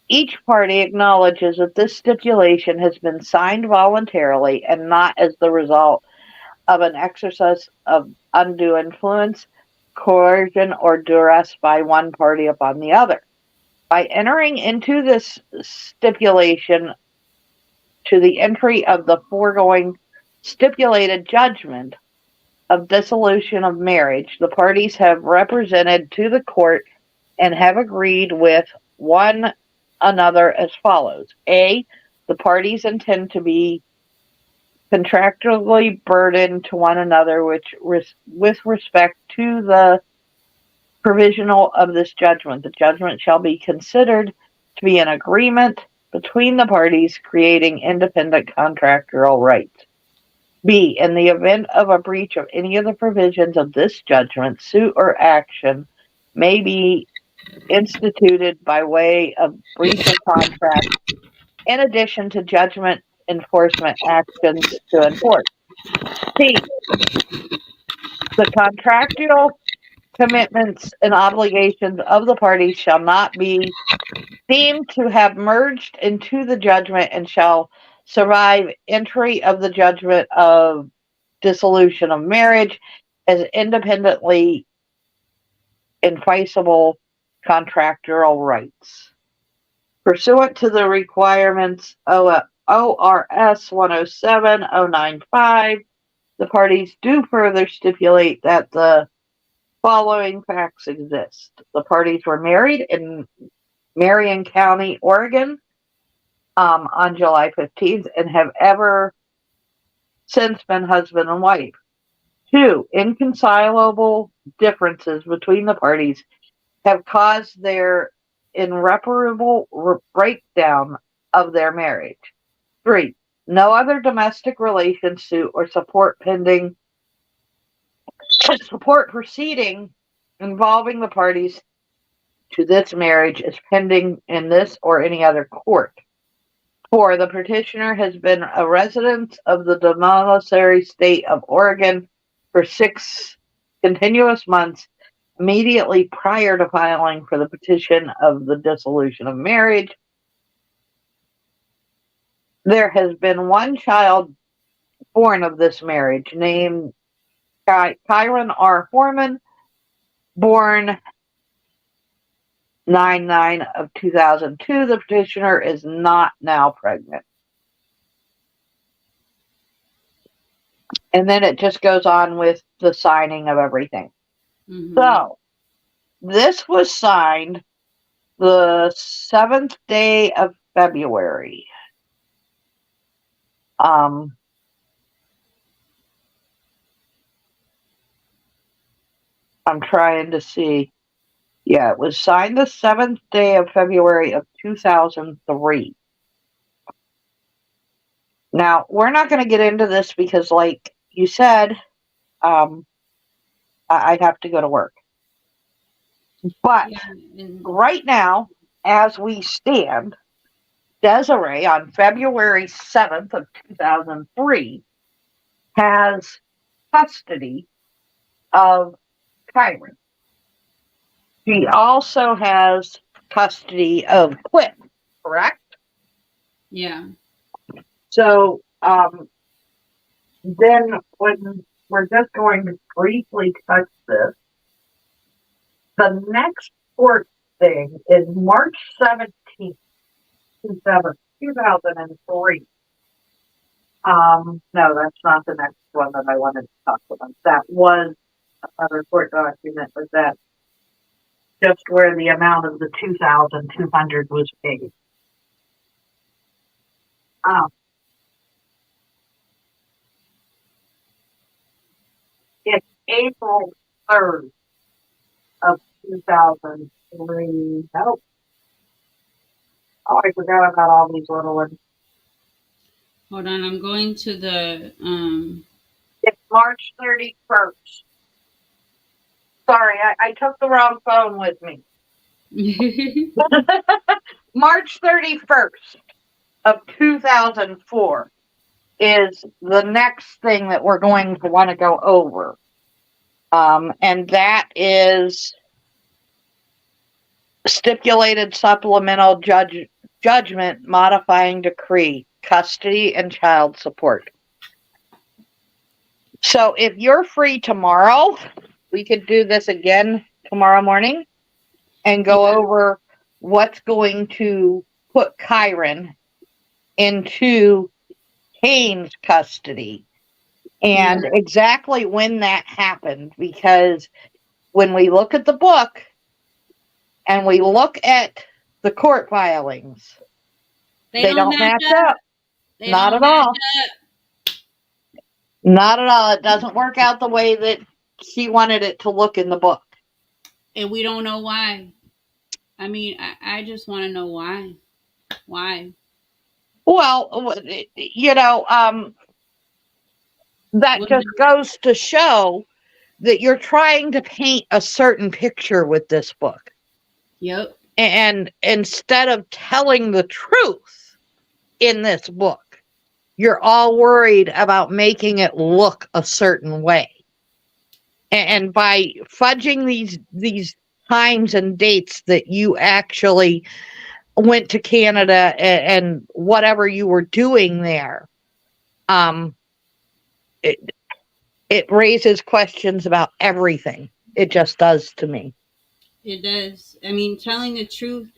Each party acknowledges that this stipulation has been signed voluntarily and not as the result of an exercise of undue influence, coercion, or duress by one party upon the other. By entering into this stipulation to the entry of the foregoing stipulated judgment of dissolution of marriage, the parties have represented to the court and have agreed with one another as follows. A, the parties intend to be contractually burdened to one another with respect to the provisional of this judgment. The judgment shall be considered to be an agreement between the parties creating independent contractual rights. B, in the event of a breach of any of the provisions of this judgment, suit or action may be instituted by way of breach of contract in addition to judgment enforcement actions to enforce. C, the contractual commitments and obligations of the parties shall not be deemed to have merged into the judgment and shall survive entry of the judgment of dissolution of marriage as independently enforceable contractual rights. Pursuant to the requirements of ORS 107095, the parties do further stipulate that the following facts exist. The parties were married in Marion County, Oregon, on July 15th and have ever since been husband and wife. 2, irreconcilable differences between the parties have caused their irreparable breakdown of their marriage. 3, no other domestic relation suit or support proceeding involving the parties to this marriage is pending in this or any other court. 4, the petitioner has been a resident of the domiciliary state of Oregon for 6 continuous months immediately prior to filing for the petition of the dissolution of marriage. There has been one child born of this marriage named Kyron R. Horman, born 9/9 of 2002. The petitioner is not now pregnant. And then it just goes on with the signing of everything. Mm-hmm. So, this was signed the 7th day of February. I'm trying to see. Yeah, it was signed the 7th day of February of 2003. Now, we're not going to get into this because, like you said, um, I have to go to work. But Yeah, and right now, as we stand, Desiree on February 7th of 2003 has custody of Kyron. She also has custody of Quinn, correct? yeah, So then when we're just going to briefly touch this, the next court thing is March 17th, 2003. No, that's not the next one that I wanted to talk about. That was another court document, but that just where the amount of the 2,200 was paid. Um, it's April 3rd of 2003. Nope. Oh, I forgot about all these little ones. hold on. I'm going to the It's March 31st. Sorry, I took the wrong phone with me. March 31st of 2004 is the next thing that we're going to want to go over. And that is stipulated supplemental judgment modifying decree, custody and child support. So if you're free tomorrow, we could do this again tomorrow morning and go yeah, over what's going to put Kyron into Kaine's custody yeah, and exactly when that happened. Because when we look at the book and we look at the court filings, they they don't don't match match up. up. They Not don't at match all. up, Not at all. It doesn't work out the way that she wanted it to look in the book. and we don't know why. I mean, I just want to know why. Why? Well, that What just goes to show that you're trying to paint a certain picture with this book. Yep. And instead of telling the truth in this book, you're all worried about making it look a certain way. And by fudging these times and dates that you actually went to Canada and whatever you were doing there, um, it, it raises questions about everything. It just does to me. It does. I mean, telling the truth.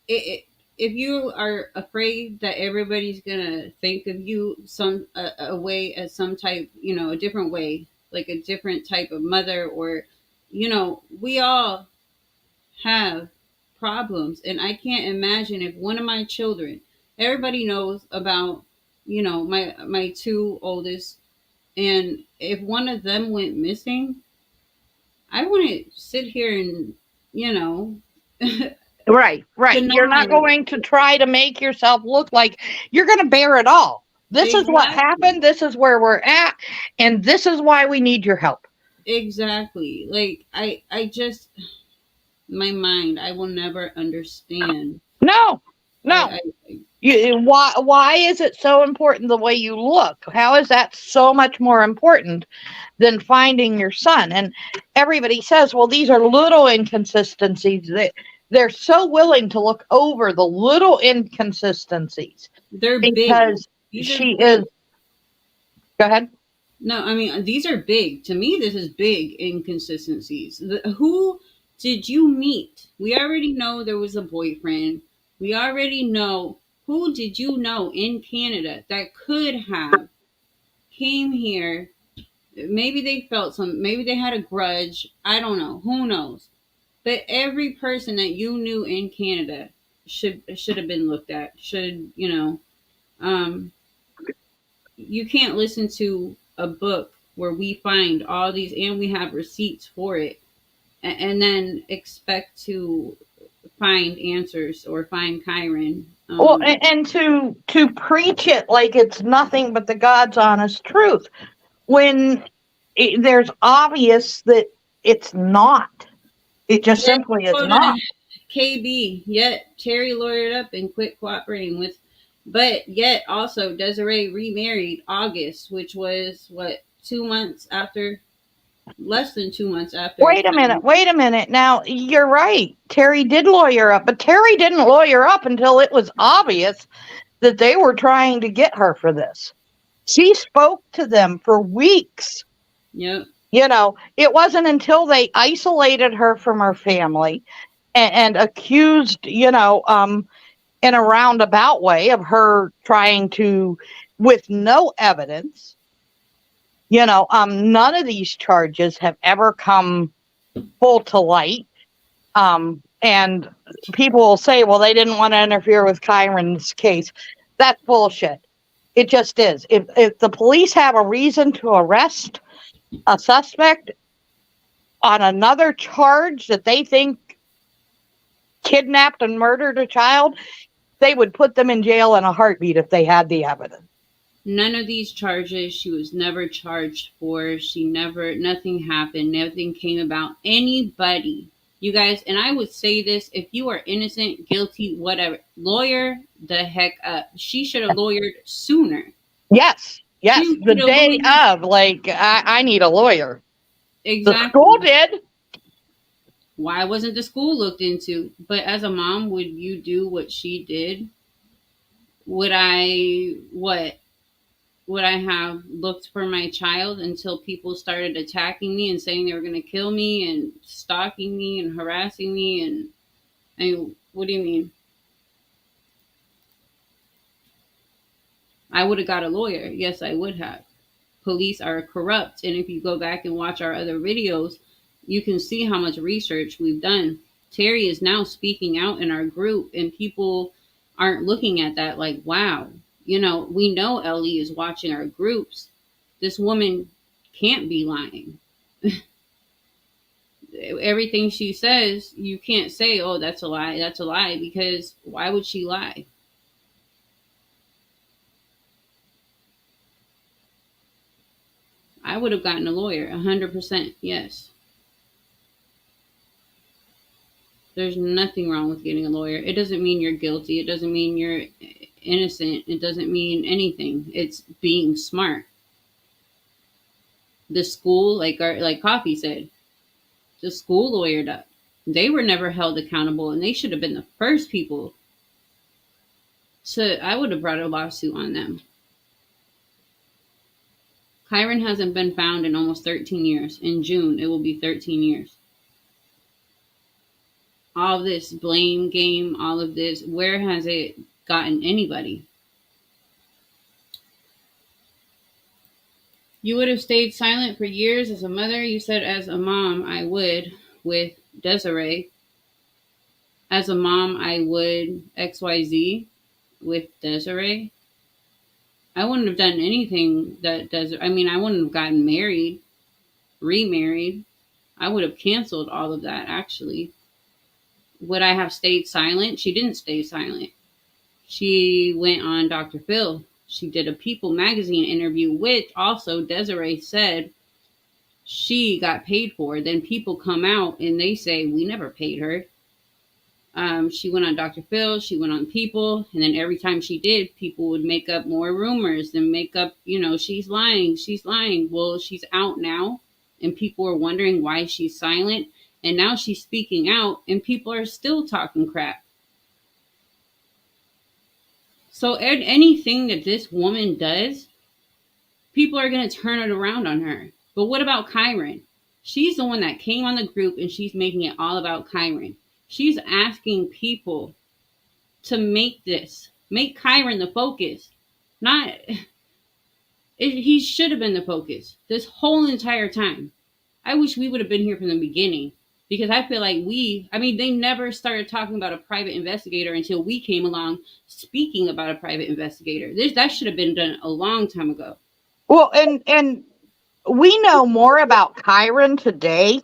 If you are afraid that everybody's gonna think of you a way as some type, a different way, like a different type of mother, or we all have problems, and I can't imagine if one of my children, everybody knows about, my two oldest, and if one of them went missing, I wouldn't sit here and Right, right. You're deny not going to try to make yourself look like you're going to bear it all. This is what exactly. happened. This is where we're at. And this is why we need your help. Exactly. Like I just my mind. I will never understand. No, I, no. I Why is it so important the way you look? How is that so much more important than finding your son? And everybody says, well, these are little inconsistencies. They're so willing to look over the little inconsistencies they're big. because These are she big. is. Go ahead. No, I mean these are big. To me, this is big inconsistencies. Who did you meet? We already know there was a boyfriend. We already know who did you know in Canada that could have came here. Maybe they felt some. Maybe they had a grudge. I don't know. Who knows? But every person that you knew in Canada should have been looked at. Should um, you can't listen to a book where we find all these and we have receipts for it. and then expect to find answers or find Kyron. Well, and to preach it like it's nothing but the God's honest truth, when there's obvious that it's not. It just Yet, simply is hold on, not. KB. Yet Terry lawyered up and quit cooperating with, but yet also Desiree remarried August, which was what 2 months after, less than 2 months after. Wait a minute. Wait a minute. Now, you're right. Terry did lawyer up, but Terry didn't lawyer up until it was obvious that they were trying to get her for this. She spoke to them for weeks. Yep. It wasn't until they isolated her from her family and accused, in a roundabout way of her trying to, with no evidence, none of these charges have ever come full to light. And people will say, well, they didn't want to interfere with Kyron's case. That's bullshit. It just is. If the police have a reason to arrest a suspect on another charge that they think kidnapped and murdered a child, they would put them in jail in a heartbeat if they had the evidence. None of these charges she was never charged for. Nothing happened. Nothing came about anybody. You guys, and I would say this, if you are innocent, guilty, whatever, lawyer the heck up. She should have lawyered sooner. Yes. The day of, I need a lawyer. Exactly. The school did. Why wasn't the school looked into? But as a mom, would you do what she did? Would I have looked for my child until people started attacking me and saying they were going to kill me and stalking me and harassing me? And I mean, what do you mean? I would have got a lawyer. Yes, I would have. Police are corrupt. And if you go back and watch our other videos, you can see how much research we've done. Terry is now speaking out in our group, and people aren't looking at that like, wow, we know Ellie is watching our groups. This woman can't be lying. Everything she says, you can't say, oh, that's a lie, because why would she lie? I would have gotten a lawyer, 100%, yes. There's nothing wrong with getting a lawyer. It doesn't mean you're guilty. It doesn't mean you're innocent. It doesn't mean anything. It's being smart. The school, like Coffee said, the school lawyered up. They were never held accountable, and they should have been the first people. So I would have brought a lawsuit on them. Kyron hasn't been found in almost 13 years. In June, it will be 13 years. All this blame game, all of this, where has it gotten anybody? You would have stayed silent for years as a mother. You said as a mom, I would with Desiree. As a mom, I would XYZ with Desiree. I wouldn't have done anything that Desiree, I wouldn't have gotten married, remarried. I would have canceled all of that, actually. Would I have stayed silent? She didn't stay silent. She went on Dr. Phil. She did a People magazine interview, which also Desiree said she got paid for. Then people come out and they say, we never paid her. She went on Dr. Phil. She went on People. And then every time she did, people would make up more rumors and make up, she's lying. She's lying. Well, she's out now. And people are wondering why she's silent. And now she's speaking out, and people are still talking crap. So anything that this woman does, people are going to turn it around on her. But what about Kyron? She's the one that came on the group, and she's making it all about Kyron. She's asking people to make Kyron the focus. He should have been the focus this whole entire time. I wish we would have been here from the beginning. Because I feel like they never started talking about a private investigator until we came along speaking about a private investigator. That should have been done a long time ago. Well, and we know more about Kyron today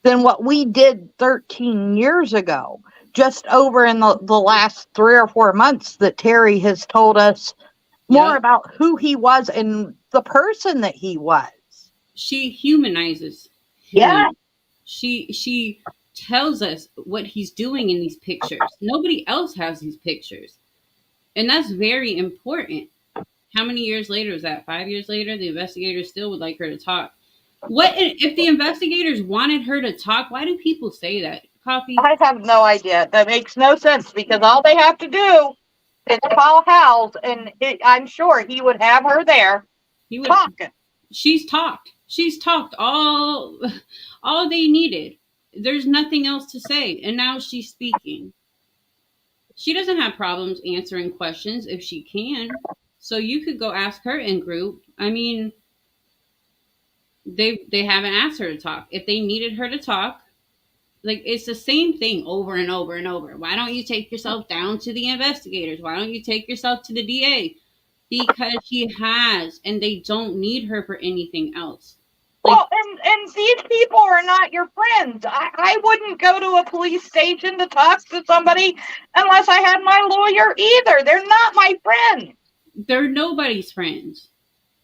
than what we did 13 years ago. Just over in the last 3 or 4 months that Terry has told us more Yep. about who he was and the person that he was. She humanizes Yeah. him. She tells us what he's doing in these pictures. Nobody else has these pictures. And that's very important. How many years later is that? 5 years later, the investigators still would like her to talk. What if the investigators wanted her to talk? Why do people say that? Coffee? I have no idea. That makes no sense because all they have to do is call Hal's, and I'm sure he would have her there He would. talking. She's talked. She's talked all they needed. There's nothing else to say, and now she's speaking. She doesn't have problems answering questions if she can. So you could go ask her in group. I mean, they haven't asked her to talk. If they needed her to talk, like it's the same thing over and over and over. Why don't you take yourself down to the investigators? Why don't you take yourself to the DA? Because she has, and they don't need her for anything else. Like, Well, and these people are not your friends. I wouldn't go to a police station to talk to somebody unless I had my lawyer either. They're not my friends. they're nobody's friends.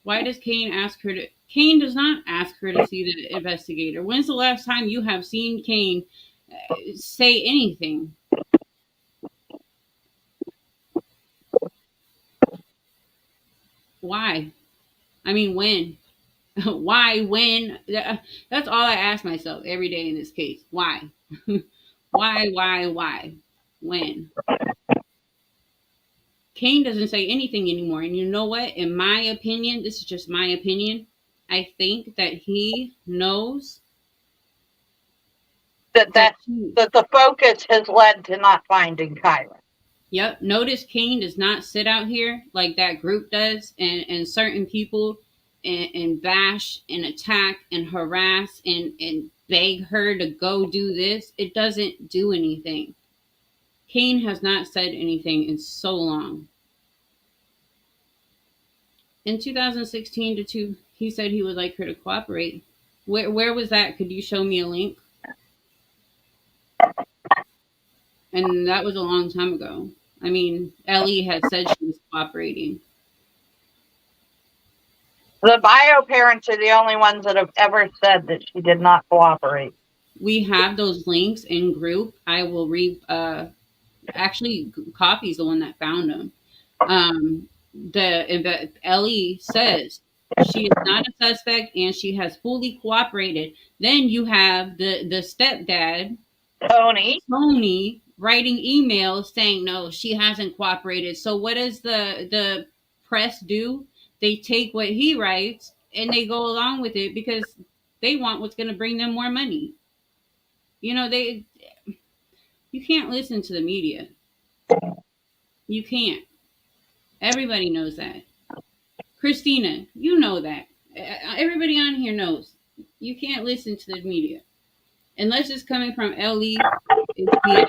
Why does Kaine ask her to? Kaine does not ask her to see the investigator. When's the last time you have seen Kaine say anything? Why? I mean, when? Why? When? That's all I ask myself every day in this case. Why? Why? Why? Why? When? Kaine doesn't say anything anymore. And you know what? In my opinion, this is just my opinion. I think that he knows That that that she. that the focus has led to not finding Kyron. Yep. Notice Kaine does not sit out here like that group does and certain people and bash and attack and harass and beg her to go do this. It doesn't do anything. Kaine has not said anything in so long. In 2016 to two, he said he would like her to cooperate. Where was that? Could you show me a link? And that was a long time ago. I mean, Ellie had said she was cooperating. The bio parents are the only ones that have ever said that she did not cooperate. We have those links in group. I will read. Actually, Coffee's the one that found them. The Ellie says she is not a suspect and she has fully cooperated. Then you have the stepdad Tony. Tony writing emails saying no, she hasn't cooperated. So what does the press do? They take what he writes and they go along with it because they want what's going to bring them more money. You know, they you can't listen to the media. You can't. Everybody knows that. Christina, you know that. Everybody on here knows. You can't listen to the media unless it's coming from Ellie. It's BS.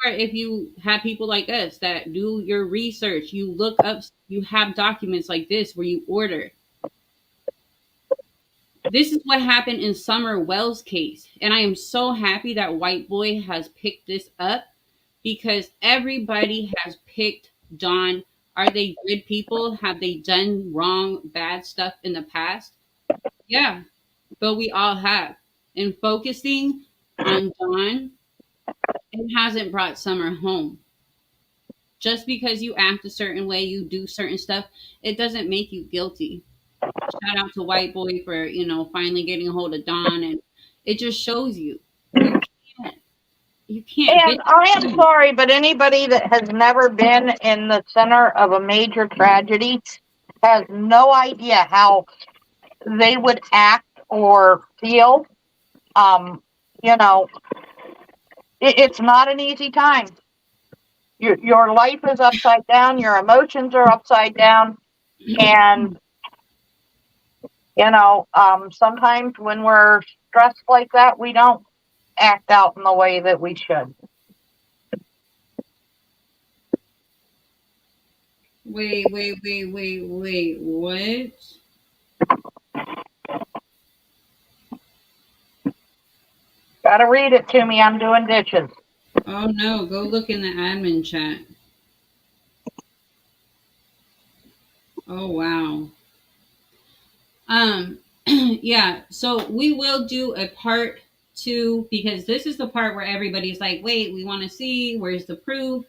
Or if you have people like us that do your research, you look up, you have documents like this where you order. This is what happened in Summer Wells' case. And I am so happy that White Boy has picked this up because everybody has picked Dawn. Are they good people? Have they done wrong, bad stuff in the past? Yeah, but we all have. And focusing on Dawn, it hasn't brought Summer home. Just because you act a certain way, you do certain stuff, it doesn't make you guilty. Shout out to White Boy for, finally getting a hold of Dawn, and it just shows you can't you can't And get I am sorry, but anybody that has never been in the center of a major tragedy has no idea how they would act or feel. Um, you know, it's not an easy time. Your life is upside down, your emotions are upside down, and sometimes when we're stressed like that, we don't act out in the way that we should. wait, what? Gotta read it to me. I'm doing dishes. Oh no, go look in the admin chat. Oh wow. Yeah, so we will do a part two because this is the part where everybody's like, wait, we want to see where's the proof.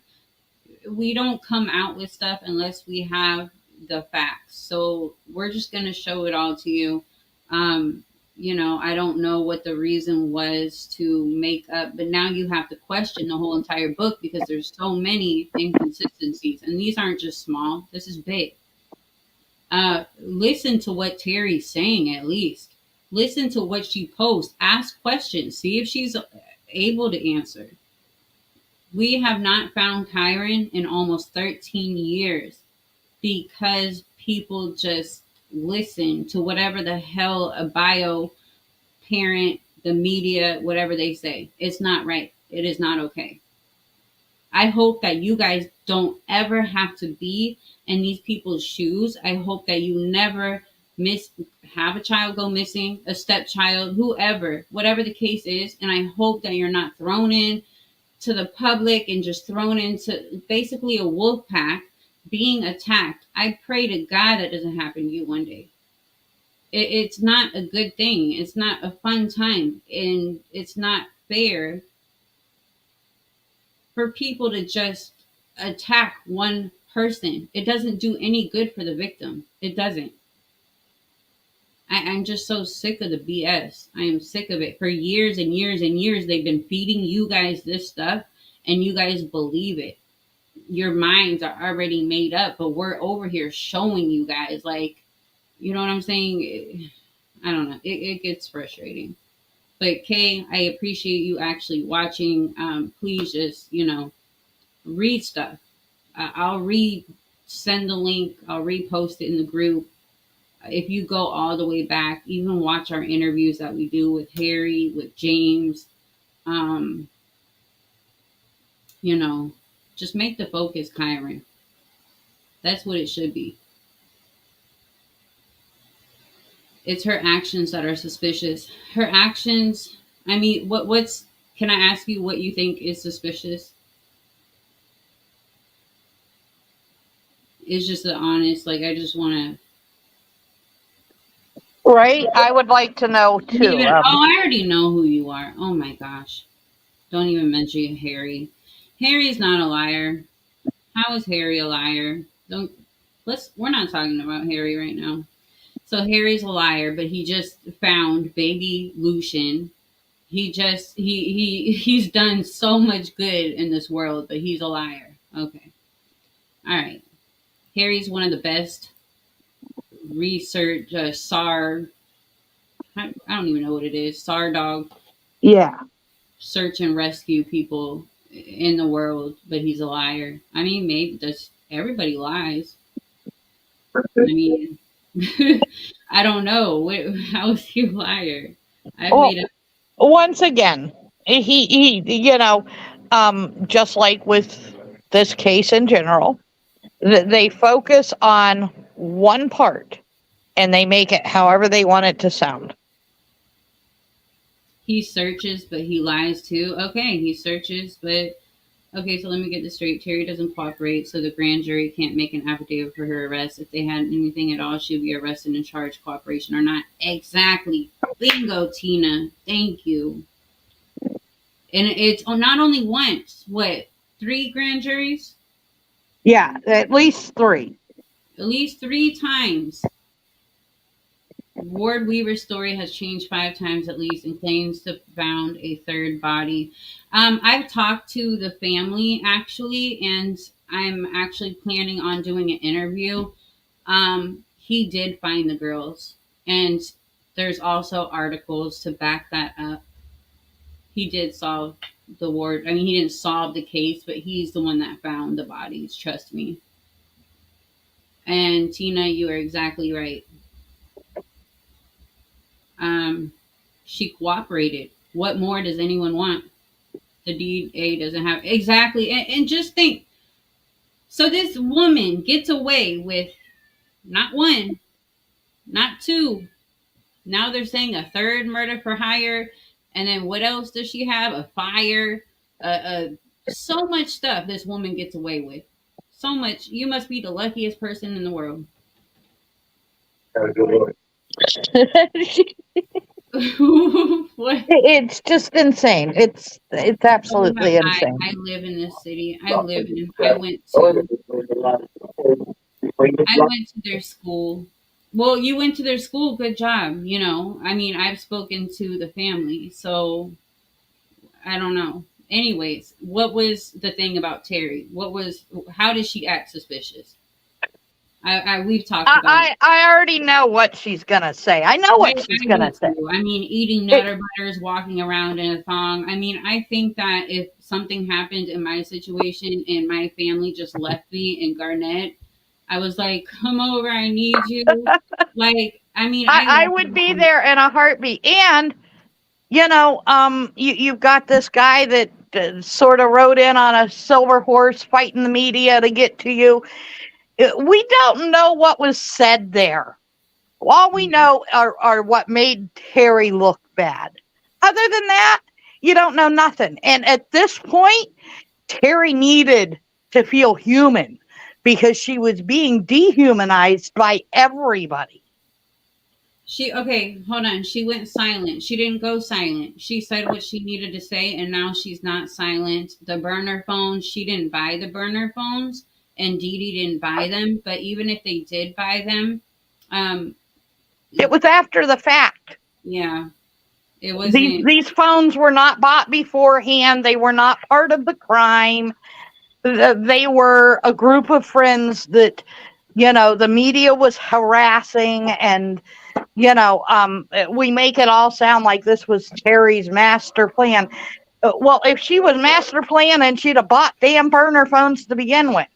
We don't come out with stuff unless we have the facts. So we're just going to show it all to you. Um, I don't know what the reason was to make up, but now you have to question the whole entire book because there's so many inconsistencies, and these aren't just small. This is big. Listen to what Terry's saying at least. Listen to what she posts. Ask questions. See if she's able to answer. We have not found Kyron in almost 13 years because people just listen to whatever the hell a bio parent, the media, whatever they say. It's not right. It is not okay. I hope that you guys don't ever have to be in these people's shoes. I hope that you never miss have a child go missing, a stepchild, whoever, whatever the case is, and I hope that you're not thrown in to the public and just thrown into basically a wolf pack being attacked. I pray to God that doesn't happen to you one day. It's not a good thing. It's not a fun time, and it's not fair for people to just attack one person. It doesn't do any good for the victim. It doesn't. I'm just so sick of the BS. I am sick of it. For years and years and years, they've been feeding you guys this stuff, and you guys believe it. Your minds are already made up, but we're over here showing you guys, like, you know what I'm saying? I don't know. It gets frustrating. But Kay, I appreciate you actually watching. Please just, read stuff. I'll send the link. I'll repost it in the group. If you go all the way back, even watch our interviews that we do with Harry, with James, um, you know, just make the focus Kyron. That's what it should be. It's her actions that are suspicious. Her actions, I mean, what's can I ask you what you think is suspicious? It's just the honest, like I just wanna Right? I would like to know too. even I already know who you are. Oh my gosh. Don't even mention Harry. Harry's not a liar. How is Harry a liar? Don't we're not talking about Harry right now. So Harry's a liar, but he just found baby Lucian. He's done so much good in this world, but he's a liar. Okay. All right. Harry's one of the best research SAR. I don't even know what it is. SAR dog Yeah. search and rescue people in the world, but he's a liar. I mean, maybe does everybody lies? I mean, I don't know. How is he a liar? I've Well, made up. once again, just like with this case in general, they focus on one part and they make it however they want it to sound. He searches, but he lies too. Okay, he searches, but okay. So let me get this straight. Terry doesn't cooperate, so the grand jury can't make an affidavit for her arrest. If they had anything at all, she'd be arrested and charged cooperation or not. Exactly. Bingo, Tina. Thank you. And it's not only once. What? 3 grand juries? Yeah, at least 3. At least 3 times. Ward Weaver's story has changed 5 times at least and claims to found a third body. I've talked to the family actually, and I'm actually planning on doing an interview. He did find the girls, and there's also articles to back that up. He did solve the Ward. I mean, he didn't solve the case, but he's the one that found the bodies. Trust me. And Tina, you are exactly right. She cooperated. What more does anyone want? The DA doesn't have exactly. And just think. So this woman gets away with not 1, not 2. Now they're saying a third murder for hire. And then what else does she have? A fire, so much stuff this woman gets away with. So much. You must be the luckiest person in the world. What? It's just insane. It's Oh, absolutely insane. I live in this city. I went to their school. Well, you went to their school. Good job. I mean, I've spoken to the family, so I don't know. Anyways, what was the thing about Terry? How did she act suspicious? We've talked about it. I already know what she's gonna say. I know what she's I do gonna say. too. I mean, eating It, Nutter Butters, walking around in a thong. I mean, I think that if something happened in my situation and my family just left me in Garnett, I was like, "Come over, I need you." Like, I mean, I I left would my be home. there in a heartbeat. And you've got this guy that sort of rode in on a silver horse, fighting the media to get to you. We don't know what was said there. All we know are what made Terry look bad. Other than that, you don't know nothing. And at this point, Terry needed to feel human because she was being dehumanized by everybody. Okay, hold on. She went silent. She didn't go silent. She said what she needed to say, and now she's not silent. The burner phones, she didn't buy the burner phones, and Dee Dee didn't buy them. But even if they did buy them, um, It was after the fact. yeah, it These wasn't. these phones were not bought beforehand. They were not part of the crime. They were a group of friends that the media was harassing, and we make it all sound like this was Terry's master plan. Well, if she was master planning, she'd have bought damn burner phones to begin with.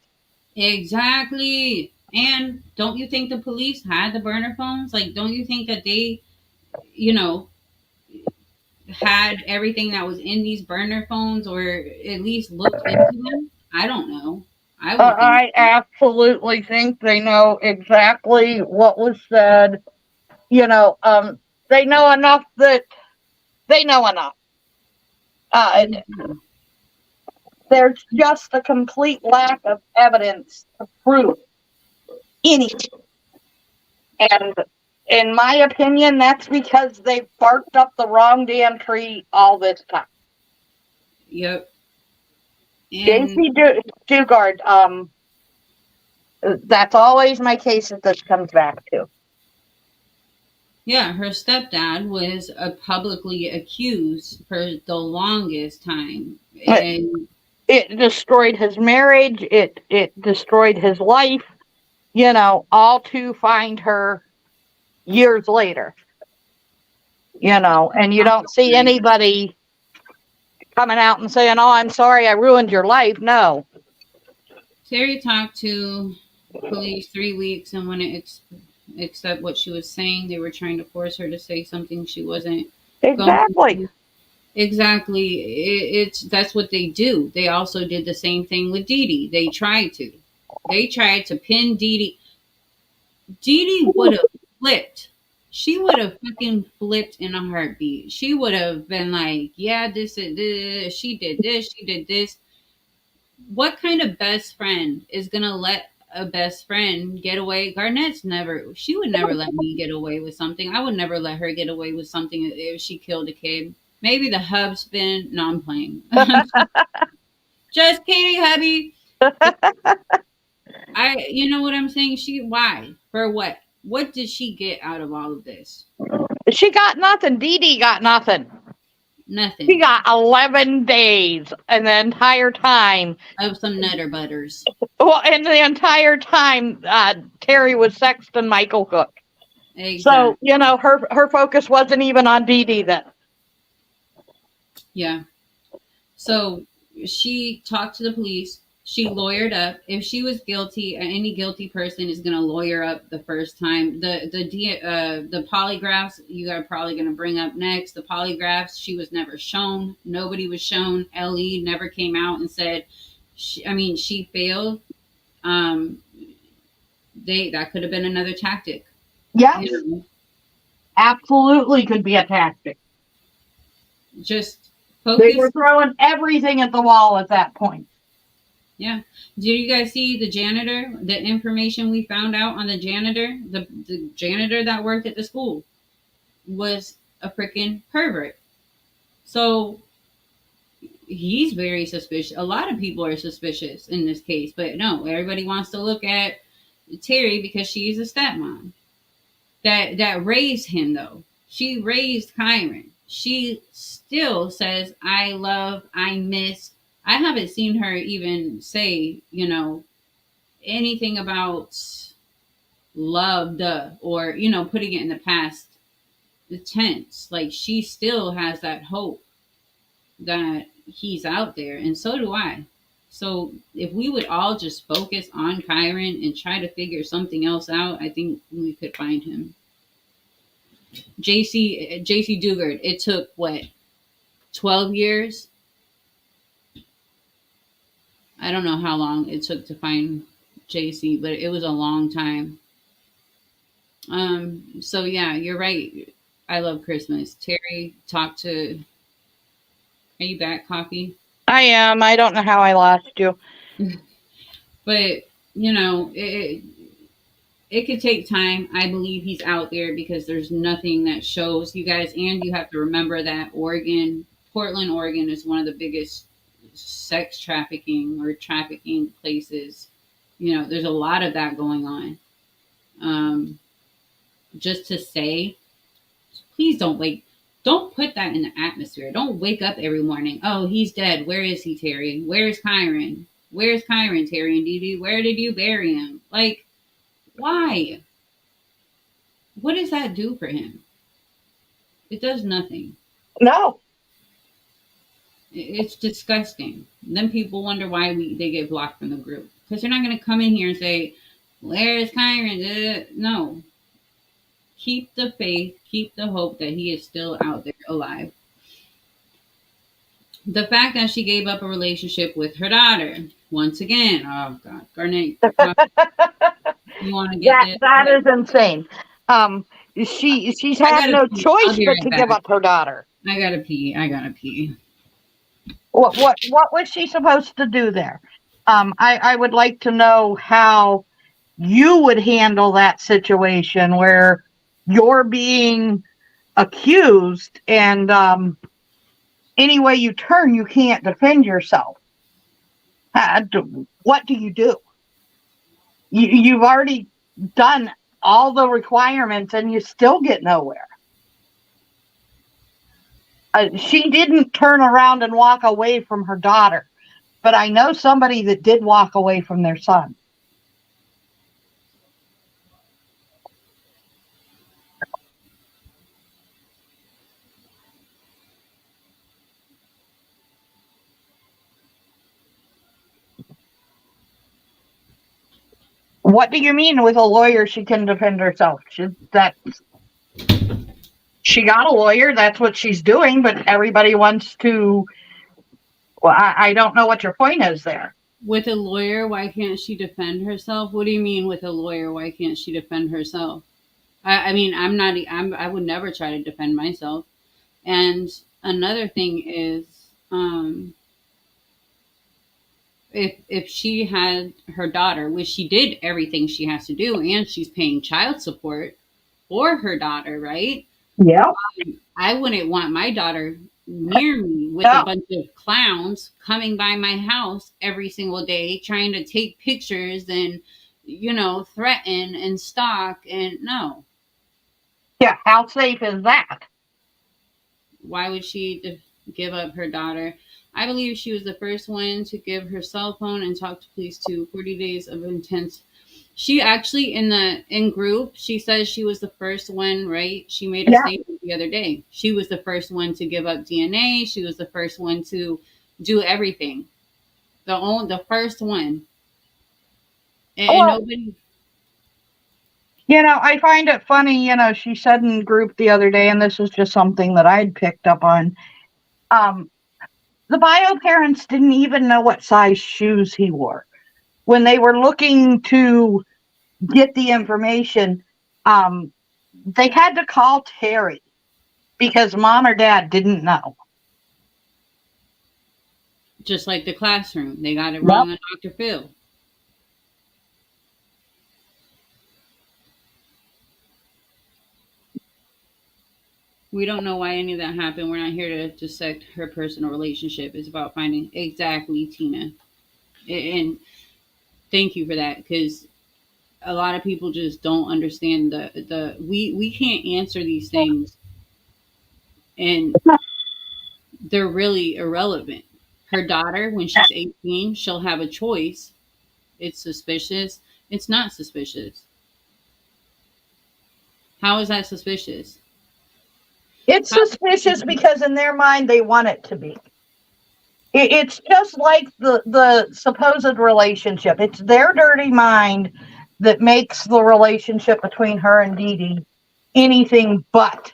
Exactly. And don't you think the police had the burner phones? Like, don't you think that they, you know, had everything that was in these burner phones or at least looked into them? I don't know. I would think I absolutely think they know exactly what was said. You know, um, they know enough that they know enough. Uh, so. there's just a complete lack of evidence to prove anything. And in my opinion, that's because they barked up the wrong damn tree all this time. Yep. And JC Dugard, that's always my case that this comes back to. yeah, her stepdad was publicly accused for the longest time. It, And it destroyed his marriage. It destroyed his life. All to find her years later. And you don't see anybody coming out and saying, "Oh, I'm sorry, I ruined your life." No. Terry talked to police 3 weeks and wouldn't accept what she was saying. They were trying to force her to say something she wasn't going Exactly. to. Exactly. It's that's what they do. They also did the same thing with Dee Dee. They tried to. They tried to pin Dee Dee. Dee Dee would have flipped. She would have fucking flipped in a heartbeat. She would have been like, "Yeah, this is this. She did this. She did this." What kind of best friend is gonna let a best friend get away? Garnett's never. She would never let me get away with something. I would never let her get away with something if she killed a kid. Maybe the husband. No, I'm playing. Just kidding, hubby. You know what I'm saying? Why? For what? What did she get out of all of this? She got nothing. Dee Dee got nothing. She Nothing. got 11 days and the entire time. Of some Nutter Butters. Well, and the entire time, Terry was sexting Michael Cook. So, Exactly. her focus wasn't even on Dee Dee then. Yeah. So she talked to the police. She lawyered up. If she was guilty, any guilty person is going to lawyer up the first time. The polygraphs you are probably going to bring up next. The polygraphs, she was never shown. Nobody was shown. Ellie never came out and said. She failed. Um, that could have been another tactic. Yes, absolutely could be a tactic. Just They were focus. throwing everything at the wall at that point. Yeah. Did you guys see the janitor? The information we found out on the janitor, the janitor that worked at the school, was a freaking pervert. So he's very suspicious. A lot of people are suspicious in this case, but no, everybody wants to look at Terry because she's a stepmom that raised him though. She raised Kyron. She still says I love, I miss. I haven't seen her even say, anything about loved or, putting it in the past tense. Like she still has that hope that he's out there, and so do I. So if we would all just focus on Kyron and try to figure something else out, I think we could find him. JC Dugard. It took what, 12 years? I don't know how long it took to find JC, but it was a long time. So yeah, you're right. I love Christmas. Terry talked to. Are you back, Coffee? I am. I don't know how I lost you. But it could take time. I believe he's out there because there's nothing that shows you guys, and you have to remember that Portland, Oregon, is one of the biggest sex trafficking or trafficking places. There's a lot of that going on. Just to say, please don't put that in the atmosphere. Don't wake up every morning. Oh, he's dead. Where is he, Terry? Where's Kyron? Where's Kyron, Terry and Dee? Where did you bury him? Like, why? What does that do for him? It does nothing. No. It's disgusting. Then people wonder why they get blocked from the group, because they're not going to come in here and say, "Where's Kyron?" No. Keep the faith. Keep the hope that he is still out there alive. The fact that she gave up a relationship with her daughter, once again. Oh God, Garnet, you want to get this? That is insane. She's I had gotta no pee. I'll choice be but right to give back. up her daughter. I gotta pee. I gotta pee. What was she supposed to do there? I would like to know how you would handle that situation where you're being accused and any way you turn, you can't defend yourself. What do you do? You've already done all the requirements and you still get nowhere. She didn't turn around and walk away from her daughter, but I know somebody that did walk away from their son. What do you mean with a lawyer she can defend herself? She got a lawyer, that's what she's doing, but everybody wants to. Well, I don't know what your point is there. With a lawyer, why can't she defend herself? What do you mean with a lawyer? Why can't she defend herself? I mean, I'm not. I would never try to defend myself. And another thing is, if she had her daughter, which she did everything she has to do, and she's paying child support for her daughter, right? Yeah. I wouldn't want my daughter near me with a No. bunch of clowns coming by my house every single day trying to take pictures and threaten and stalk. And no. Yeah. How safe is that? Why would she give up her daughter? I believe she was the first one to give her cell phone and talk to police to 40 days of intense. She actually in group, she says she was the first one, right? She made a Yeah. statement the other day. She was the first one to give up DNA. She was the first one to do everything. The first one. And Well, nobody. I find it funny, she said in group the other day, and this is just something that I'd picked up on. Um, the bio parents didn't even know what size shoes he wore. When they were looking to get the information, they had to call Terry because mom or dad didn't know. Just like the classroom, they got it Yep. wrong on Dr. Phil. We don't know why any of that happened. We're not here to dissect her personal relationship. It's about finding exactly Tina. And thank you for that, because a lot of people just don't understand we can't answer these things, and they're really irrelevant. Her daughter, when she's 18, she'll have a choice. It's suspicious. It's not suspicious. How is that suspicious? It's How? suspicious because in their mind they want it to be. It's just like the supposed relationship. It's their dirty mind that makes the relationship between her and Dee Dee anything but,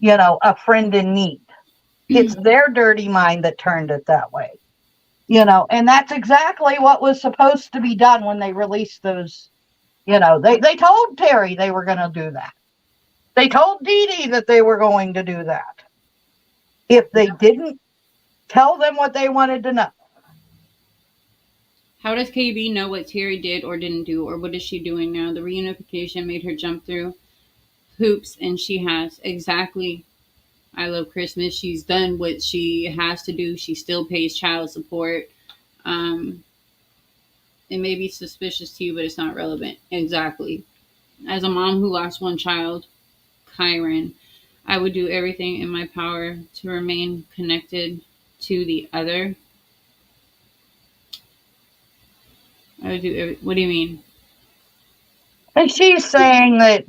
a friend in need. It's their dirty mind that turned it that way. And that's exactly what was supposed to be done when they released those. They told Terry they were going to do that. They told Dee Dee that they were going to do that. If they didn't tell them what they wanted to know. How does KB know what Terry did or didn't do, or what is she doing now? The reunification made her jump through hoops, and she has exactly. I love Christmas. She's done what she has to do. She still pays child support. Um, it may be suspicious to you, but it's not relevant. Exactly. As a mom who lost one child, Kyron, I would do everything in my power to remain connected to the other. I would do what do you mean? And she's saying that,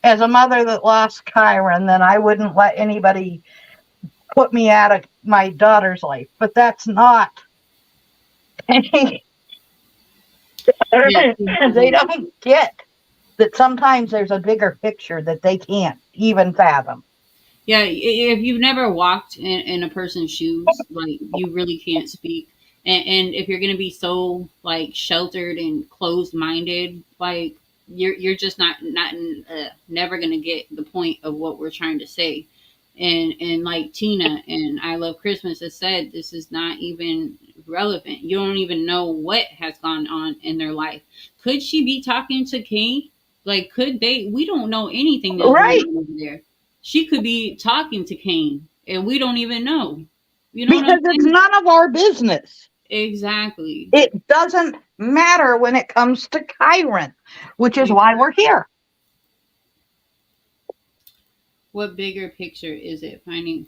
as a mother that lost Kyron, then I wouldn't let anybody put me out of my daughter's life. But that's not. Yeah. They don't get that sometimes there's a bigger picture that they can't even fathom. Yeah, if you've never walked in a person's shoes, like you really can't speak. And if you're gonna be so like sheltered and closed minded, like you're just not never gonna get the point of what we're trying to say. And like Tina and I Love Christmas has said, this is not even relevant. You don't even know what has gone on in their life. Could she be talking to Kaine? Like, could they? We don't know anything that's going Right. on over there. She could be talking to Kaine, and we don't even know. You know what I'm Because it's saying? none of our business. Exactly. It doesn't matter when it comes to Kyron, which is why we're here. What bigger picture is it finding?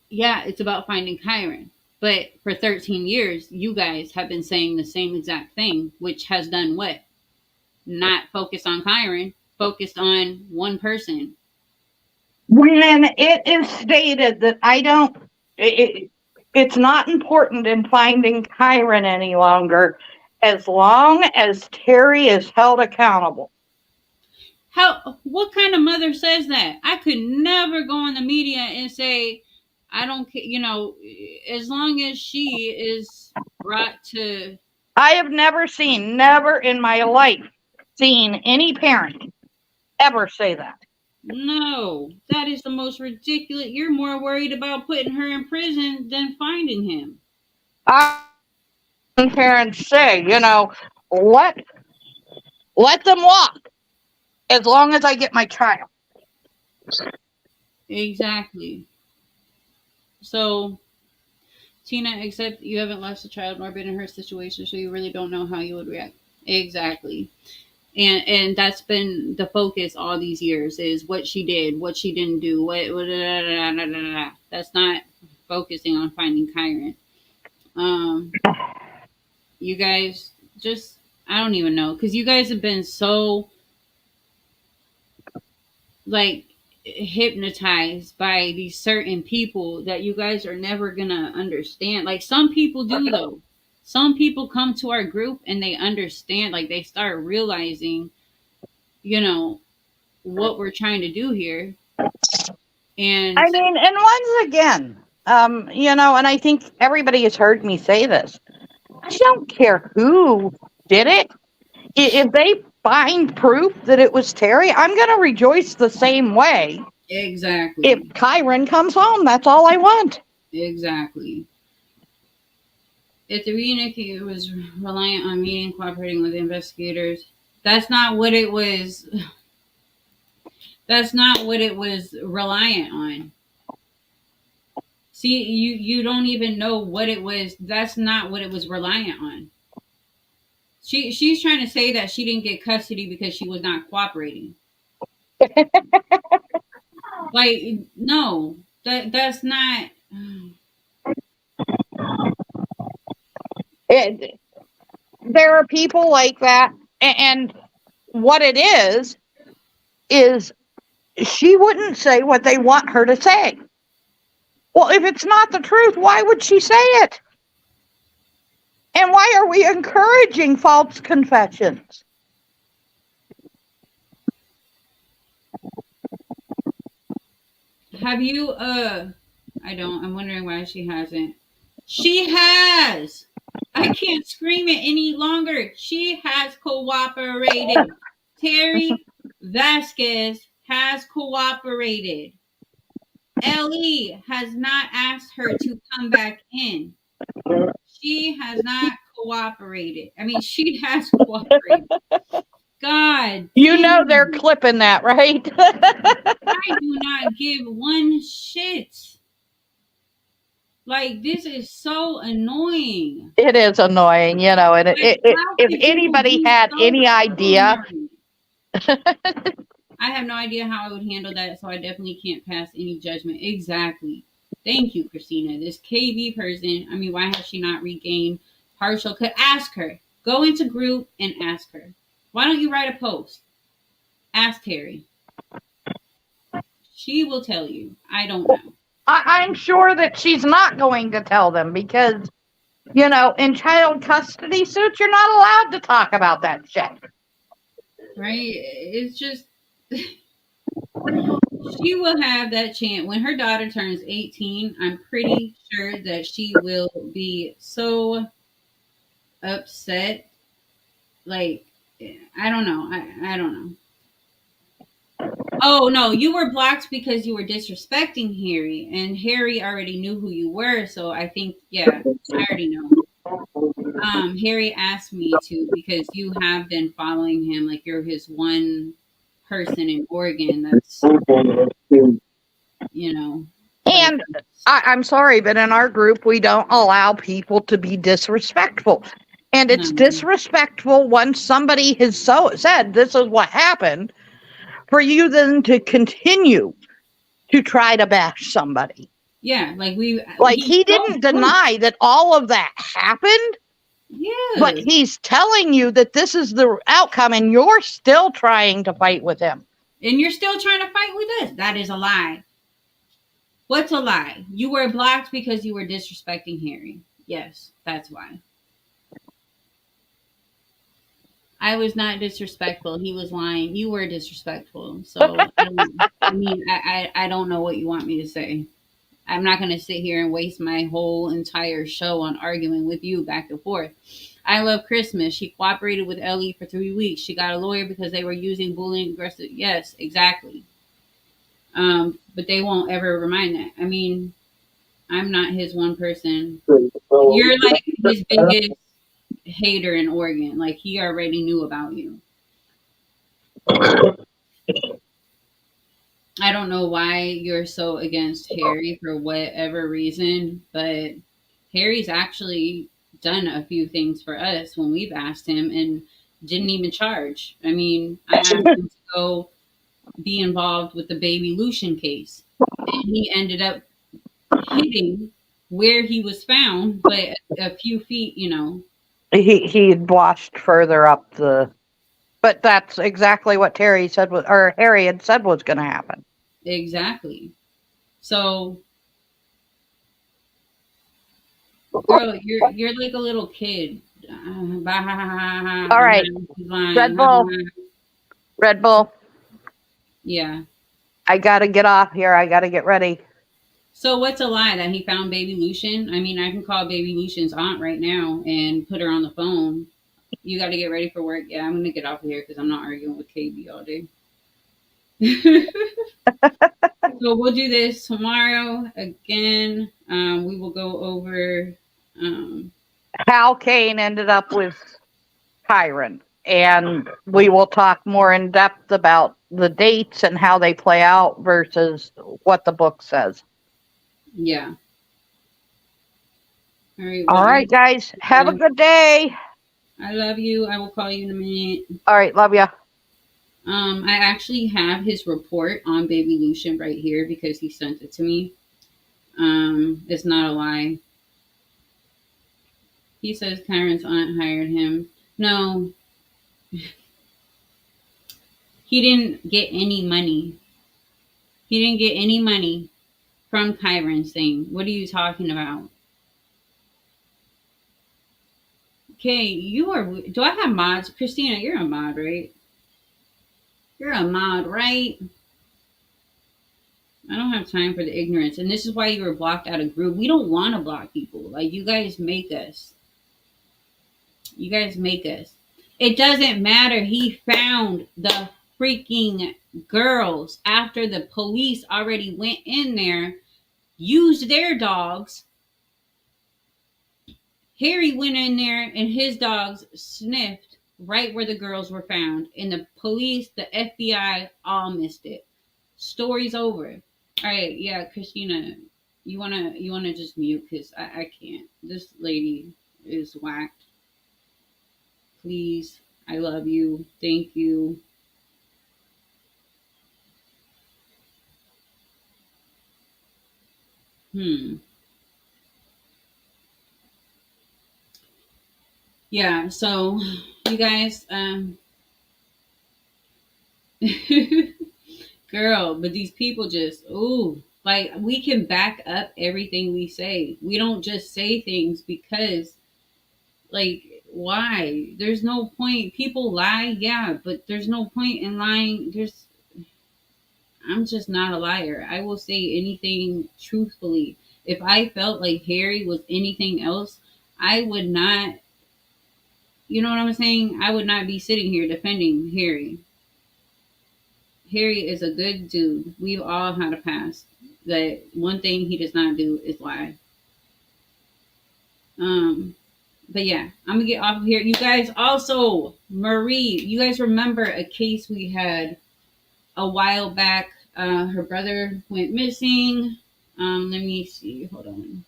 Yeah, it's about finding Kyron. But for 13 years, you guys have been saying the same exact thing, which has done what? Not focused on Kyron, focused on one person. When it is stated that I don't, it's not important in finding Kyron any longer as long as Terry is held accountable. How? What kind of mother says that? I could never go on the media and say, I don't care. As long as she is brought to. I have never in my life seen any parent ever say that. No, that is the most ridiculous. You're more worried about putting her in prison than finding him. I parents say, let let them walk as long as I get my child. Exactly. So, Tina, except you haven't lost a child nor been in her situation, so you really don't know how you would react. Exactly. And that's been the focus all these years is what she did, what she didn't do, what da, da, da, da, da, da. That's not focusing on finding Kyron. Um, you guys just I don't even know because you guys have been so like hypnotized by these certain people that you guys are never gonna understand. Like some people do though. Some people come to our group and they understand, like they start realizing, you know, what we're trying to do here. And I mean, and once again, and I think everybody has heard me say this. I don't care who did it. If they find proof that it was Terry, I'm going to rejoice the same way. If Exactly. Kyron comes home, that's all I want. Exactly. If the reunion was reliant on meeting, cooperating with investigators, that's not what it was. That's not what it was reliant on. See, you don't even know what it was. That's not what it was reliant on. She's trying to say that she didn't get custody because she was not cooperating. Like, no, that's not. It, there are people like that, and what it is she wouldn't say what they want her to say. Well, if it's not the truth, why would she say it? And why are we encouraging false confessions? Have you? I don't. I'm wondering why she hasn't. She has. I can't scream it any longer. She has cooperated. Terry Vasquez has cooperated. Ellie has not asked her to come back in. She has not cooperated. I mean, she has cooperated. God You know they're damn. clipping that, right? I do not give one shit. Like, this is so annoying. It is annoying, and Like, how if could you anybody be had so any idea, ignorant? I have no idea how I would handle that, so I definitely can't pass any judgment. Exactly. Thank you, Christina. This KB person, I mean, why has she not regained partial? Could ask her. Go into group and ask her. Why don't you write a post? Ask Terry. She will tell you. I don't know. I'm sure that she's not going to tell them because, in child custody suits, you're not allowed to talk about that shit. Right? It's just she will have that chance when her daughter turns 18. I'm pretty sure that she will be so upset. Like, I don't know. I don't know. Oh no, you were blocked because you were disrespecting Harry, and Harry already knew who you were. So I think, yeah, I already know. Harry asked me to because you have been following him, like you're his one person in Oregon. That's you know, like And I'm sorry, but in our group, we don't allow people to be disrespectful. And it's no, disrespectful once somebody has said this is what happened for you then to continue to try to bash somebody. yeah, like Like he he showed didn't proof. deny that all of that happened, but Yeah, he's telling you that this is the outcome and you're still trying to fight with him. and you're still trying to fight with us. That is a lie. What's a lie? You were blocked because you were disrespecting Harry. Yes, that's why. I was not disrespectful. He was lying. You were disrespectful. So I don't. I mean, I don't know what you want me to say. I'm not going to sit here and waste my whole entire show on arguing with you back and forth. I love Christmas. She cooperated with Ellie for 3 weeks. She got a lawyer because they were using bullying aggressive. Yes, exactly. But they won't ever remind that. I mean, I'm not his one person. You're like his biggest hater in Oregon. Like he already knew about you. I don't know why you're so against Harry for whatever reason, but Harry's actually done a few things for us when we've asked him and didn't even charge. I mean, I asked him to go be involved with the baby Lucian case, and he ended up hitting where he was found, but a few feet, He had washed further up the. But that's exactly what Terry said was, or Harry had said was going to happen. exactly. So, girl, you're like a little kid. All right, He's Red lying. Bull, Red Bull. Yeah. I got to get off here. I got to get ready. So what's a lie that he found baby Lucian? I mean, I can call baby Lucian's aunt right now and put her on the phone. You got to get ready for work. Yeah, I'm gonna get off of here because I'm not arguing with KB all day. So we'll do this tomorrow again. We will go over. Um, How Kaine ended up with Kyron. And we will talk more in depth about the dates and how they play out versus what the book says. yeah. All right. All Well, right, guys. Have a good day. I love you. I will call you in a minute. All right. Love ya. I actually have his report on Baby Lucian right here because he sent it to me. It's not a lie. He says Kyron's aunt hired him. No, he didn't get any money. He didn't get any money from Kyron's thing. What are you talking about? Okay, you are. Do I have mods? Christina, you're a mod, right? You're a mod, right? I don't have time for the ignorance. And this is why you were blocked out of group. We don't want to block people. Like, you guys make us. You guys make us. It doesn't matter. He found the freaking girls after the police already went in there, used their dogs. Harry went in there and his dogs sniffed right where the girls were found. And the police, the FBI, all missed it. Story's over. All right, yeah, Christina, you wanna just mute because I can't. This lady is whacked. Please, I love you. Thank you. Yeah. So, you guys, girl, but these people just ooh. Like, we can back up everything we say. We don't just say things because, like, why? There's no point. People lie, yeah, but there's no point in lying. I'm just not a liar. I will say anything truthfully. If I felt like Harry was anything else, I would not, you know what I'm saying? I would not be sitting here defending Harry. Harry is a good dude. We've all had a past. That one thing he does not do is lie. Um, but yeah, I'm gonna get off of here. You guys also, Marie, you guys remember a case we had a while back? Her brother went missing. Let me see. Hold on.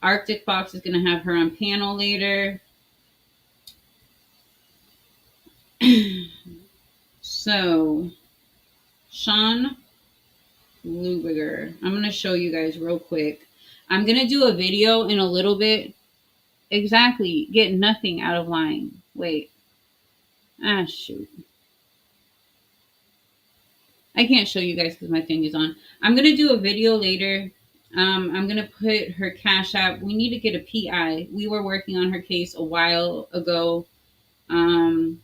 Arctic Fox is gonna have her on panel later. So, Sean Lubiger. I'm gonna show you guys real quick. I'm gonna do a video in a little bit. Exactly. Get nothing out of line. Wait. Ah, shoot. I can't show you guys because my thing is on. I'm gonna do a video later. I'm gonna put her cash app. We need to get a PI. We were working on her case a while ago. Um,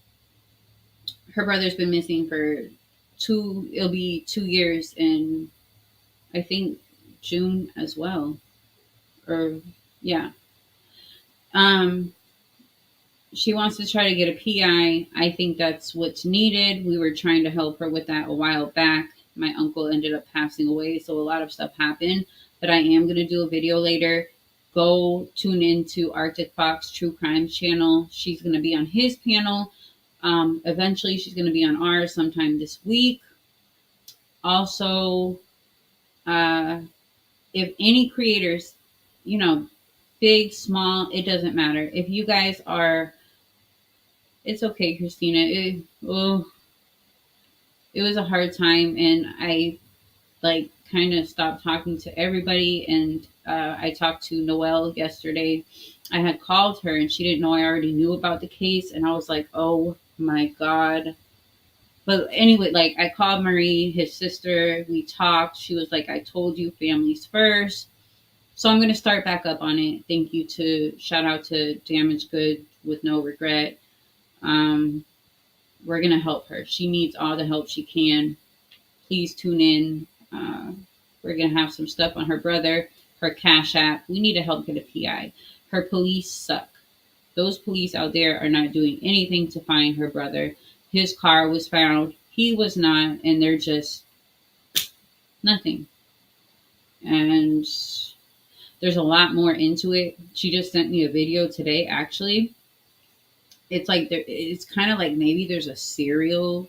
her brother's been missing for two. It'll be 2 years in, I think, June as well. Or yeah. Um, she wants to try to get a PI. I think that's what's needed. We were trying to help her with that a while back. My uncle ended up passing away, so a lot of stuff happened. But I am going to do a video later. Go tune into Arctic Fox True Crime channel. She's going to be on his panel. Eventually, she's going to be on ours sometime this week. Also, if any creators, big, small, it doesn't matter. If you guys are, it's okay, Christina. It was a hard time, and I kind of stopped talking to everybody. And I talked to Noelle yesterday. I had called her, and she didn't know I already knew about the case, and I was like, oh my god. But anyway, I called Marie, his sister. We talked. She was like, I told you, families first. So I'm going to start back up on it. Thank you shout out to Damaged Good with No Regret. We're going to help her. She needs all the help she can. Please tune in. We're going to have some stuff on her brother, her Cash App. We need to help get a PI. Her police suck. Those police out there are not doing anything to find her brother. His car was found He was not, and they're just nothing. And there's a lot more into it. She just sent me a video today, actually. It's like it's kind of like maybe there's a serial,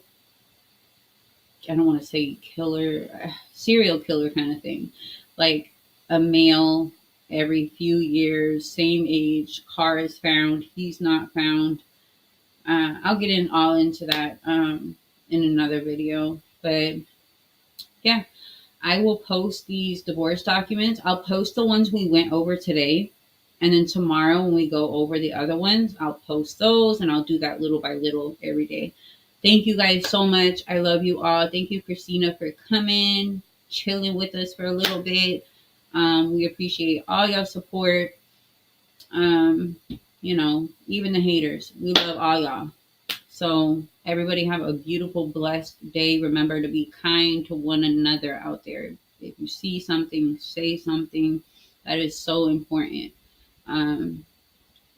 I don't want to say killer, serial killer kind of thing. Like a male every few years, same age, car is found, he's not found. I'll get in all into that in another video. But yeah, I will post these divorce documents. I'll post the ones we went over today. And then tomorrow, when we go over the other ones, I'll post those and I'll do that little by little every day. Thank you guys so much. I love you all. Thank you, Christina, for coming, chilling with us for a little bit. We appreciate all your support. Um, even the haters. We love all y'all. So everybody have a beautiful, blessed day. Remember to be kind to one another out there. If you see something, say something. That is so important. Um,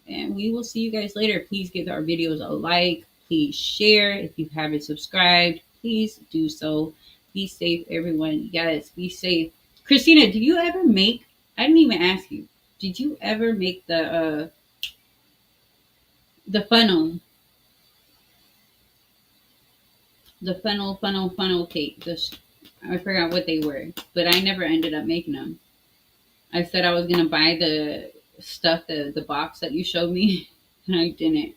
and we will see you guys later. Please give our videos a like. Please share. If you haven't subscribed, please do so. Be safe, everyone. Yes, be safe. Christina, did you ever make? I didn't even ask you. Did you ever make the funnel? The funnel cake. I forgot what they were, but I never ended up making them. I said I was gonna buy the stuff, the box that you showed me, and I didn't.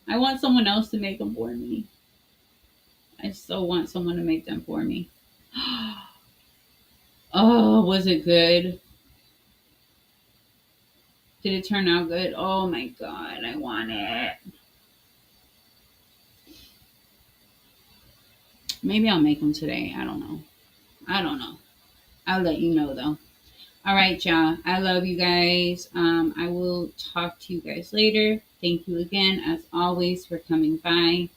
I want someone else to make them for me. I so want someone to make them for me. Oh, was it good? Did it turn out good? Oh my god, I want it. Maybe I'll make them today. I don't know. I don't know. I'll let you know though. All right, y'all. I love you guys. I will talk to you guys later. Thank you again, as always, for coming by.